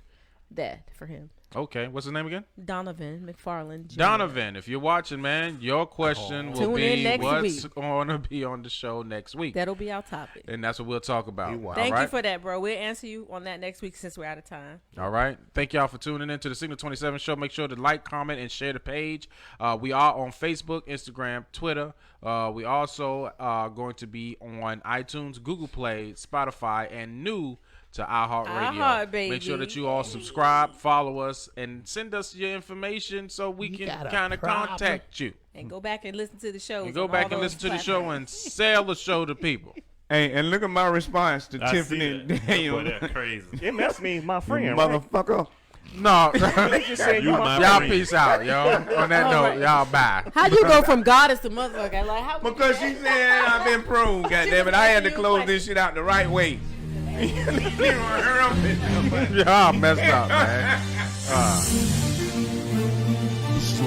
that for him. Okay, what's his name again? Donovan McFarland Jr. Donovan, if you're watching, man, your question will Tune in be next what's week. going to be on the show next week. That'll be our topic. And that's what we'll talk about. Wow. Thank all right? you for that, bro. We'll answer you on that next week since we're out of time. All right. Thank y'all for tuning in to the Signal 27 show. Make sure to like, comment, and share the page. We are on Facebook, Instagram, Twitter. We also are going to be on iTunes, Google Play, Spotify, and new to iHeartRadio. iHeart, Make sure baby. that you all subscribe, follow us, and send us your information so we can kind of contact you. And go back and listen to the show. And go back and listen to the show and sell the show to people. Hey, and look at my response to Tiffany and Daniel. Boy, that's crazy. It must mean my friend, right? Motherfucker. No. You said you my Y'all friend. peace out, yo. On that All note, right. y'all bye. How you go from goddess to motherfucker? Like how? Because she said I've been pruned, goddammit. I had to close this shit out the right way. Y'all messed up, man. So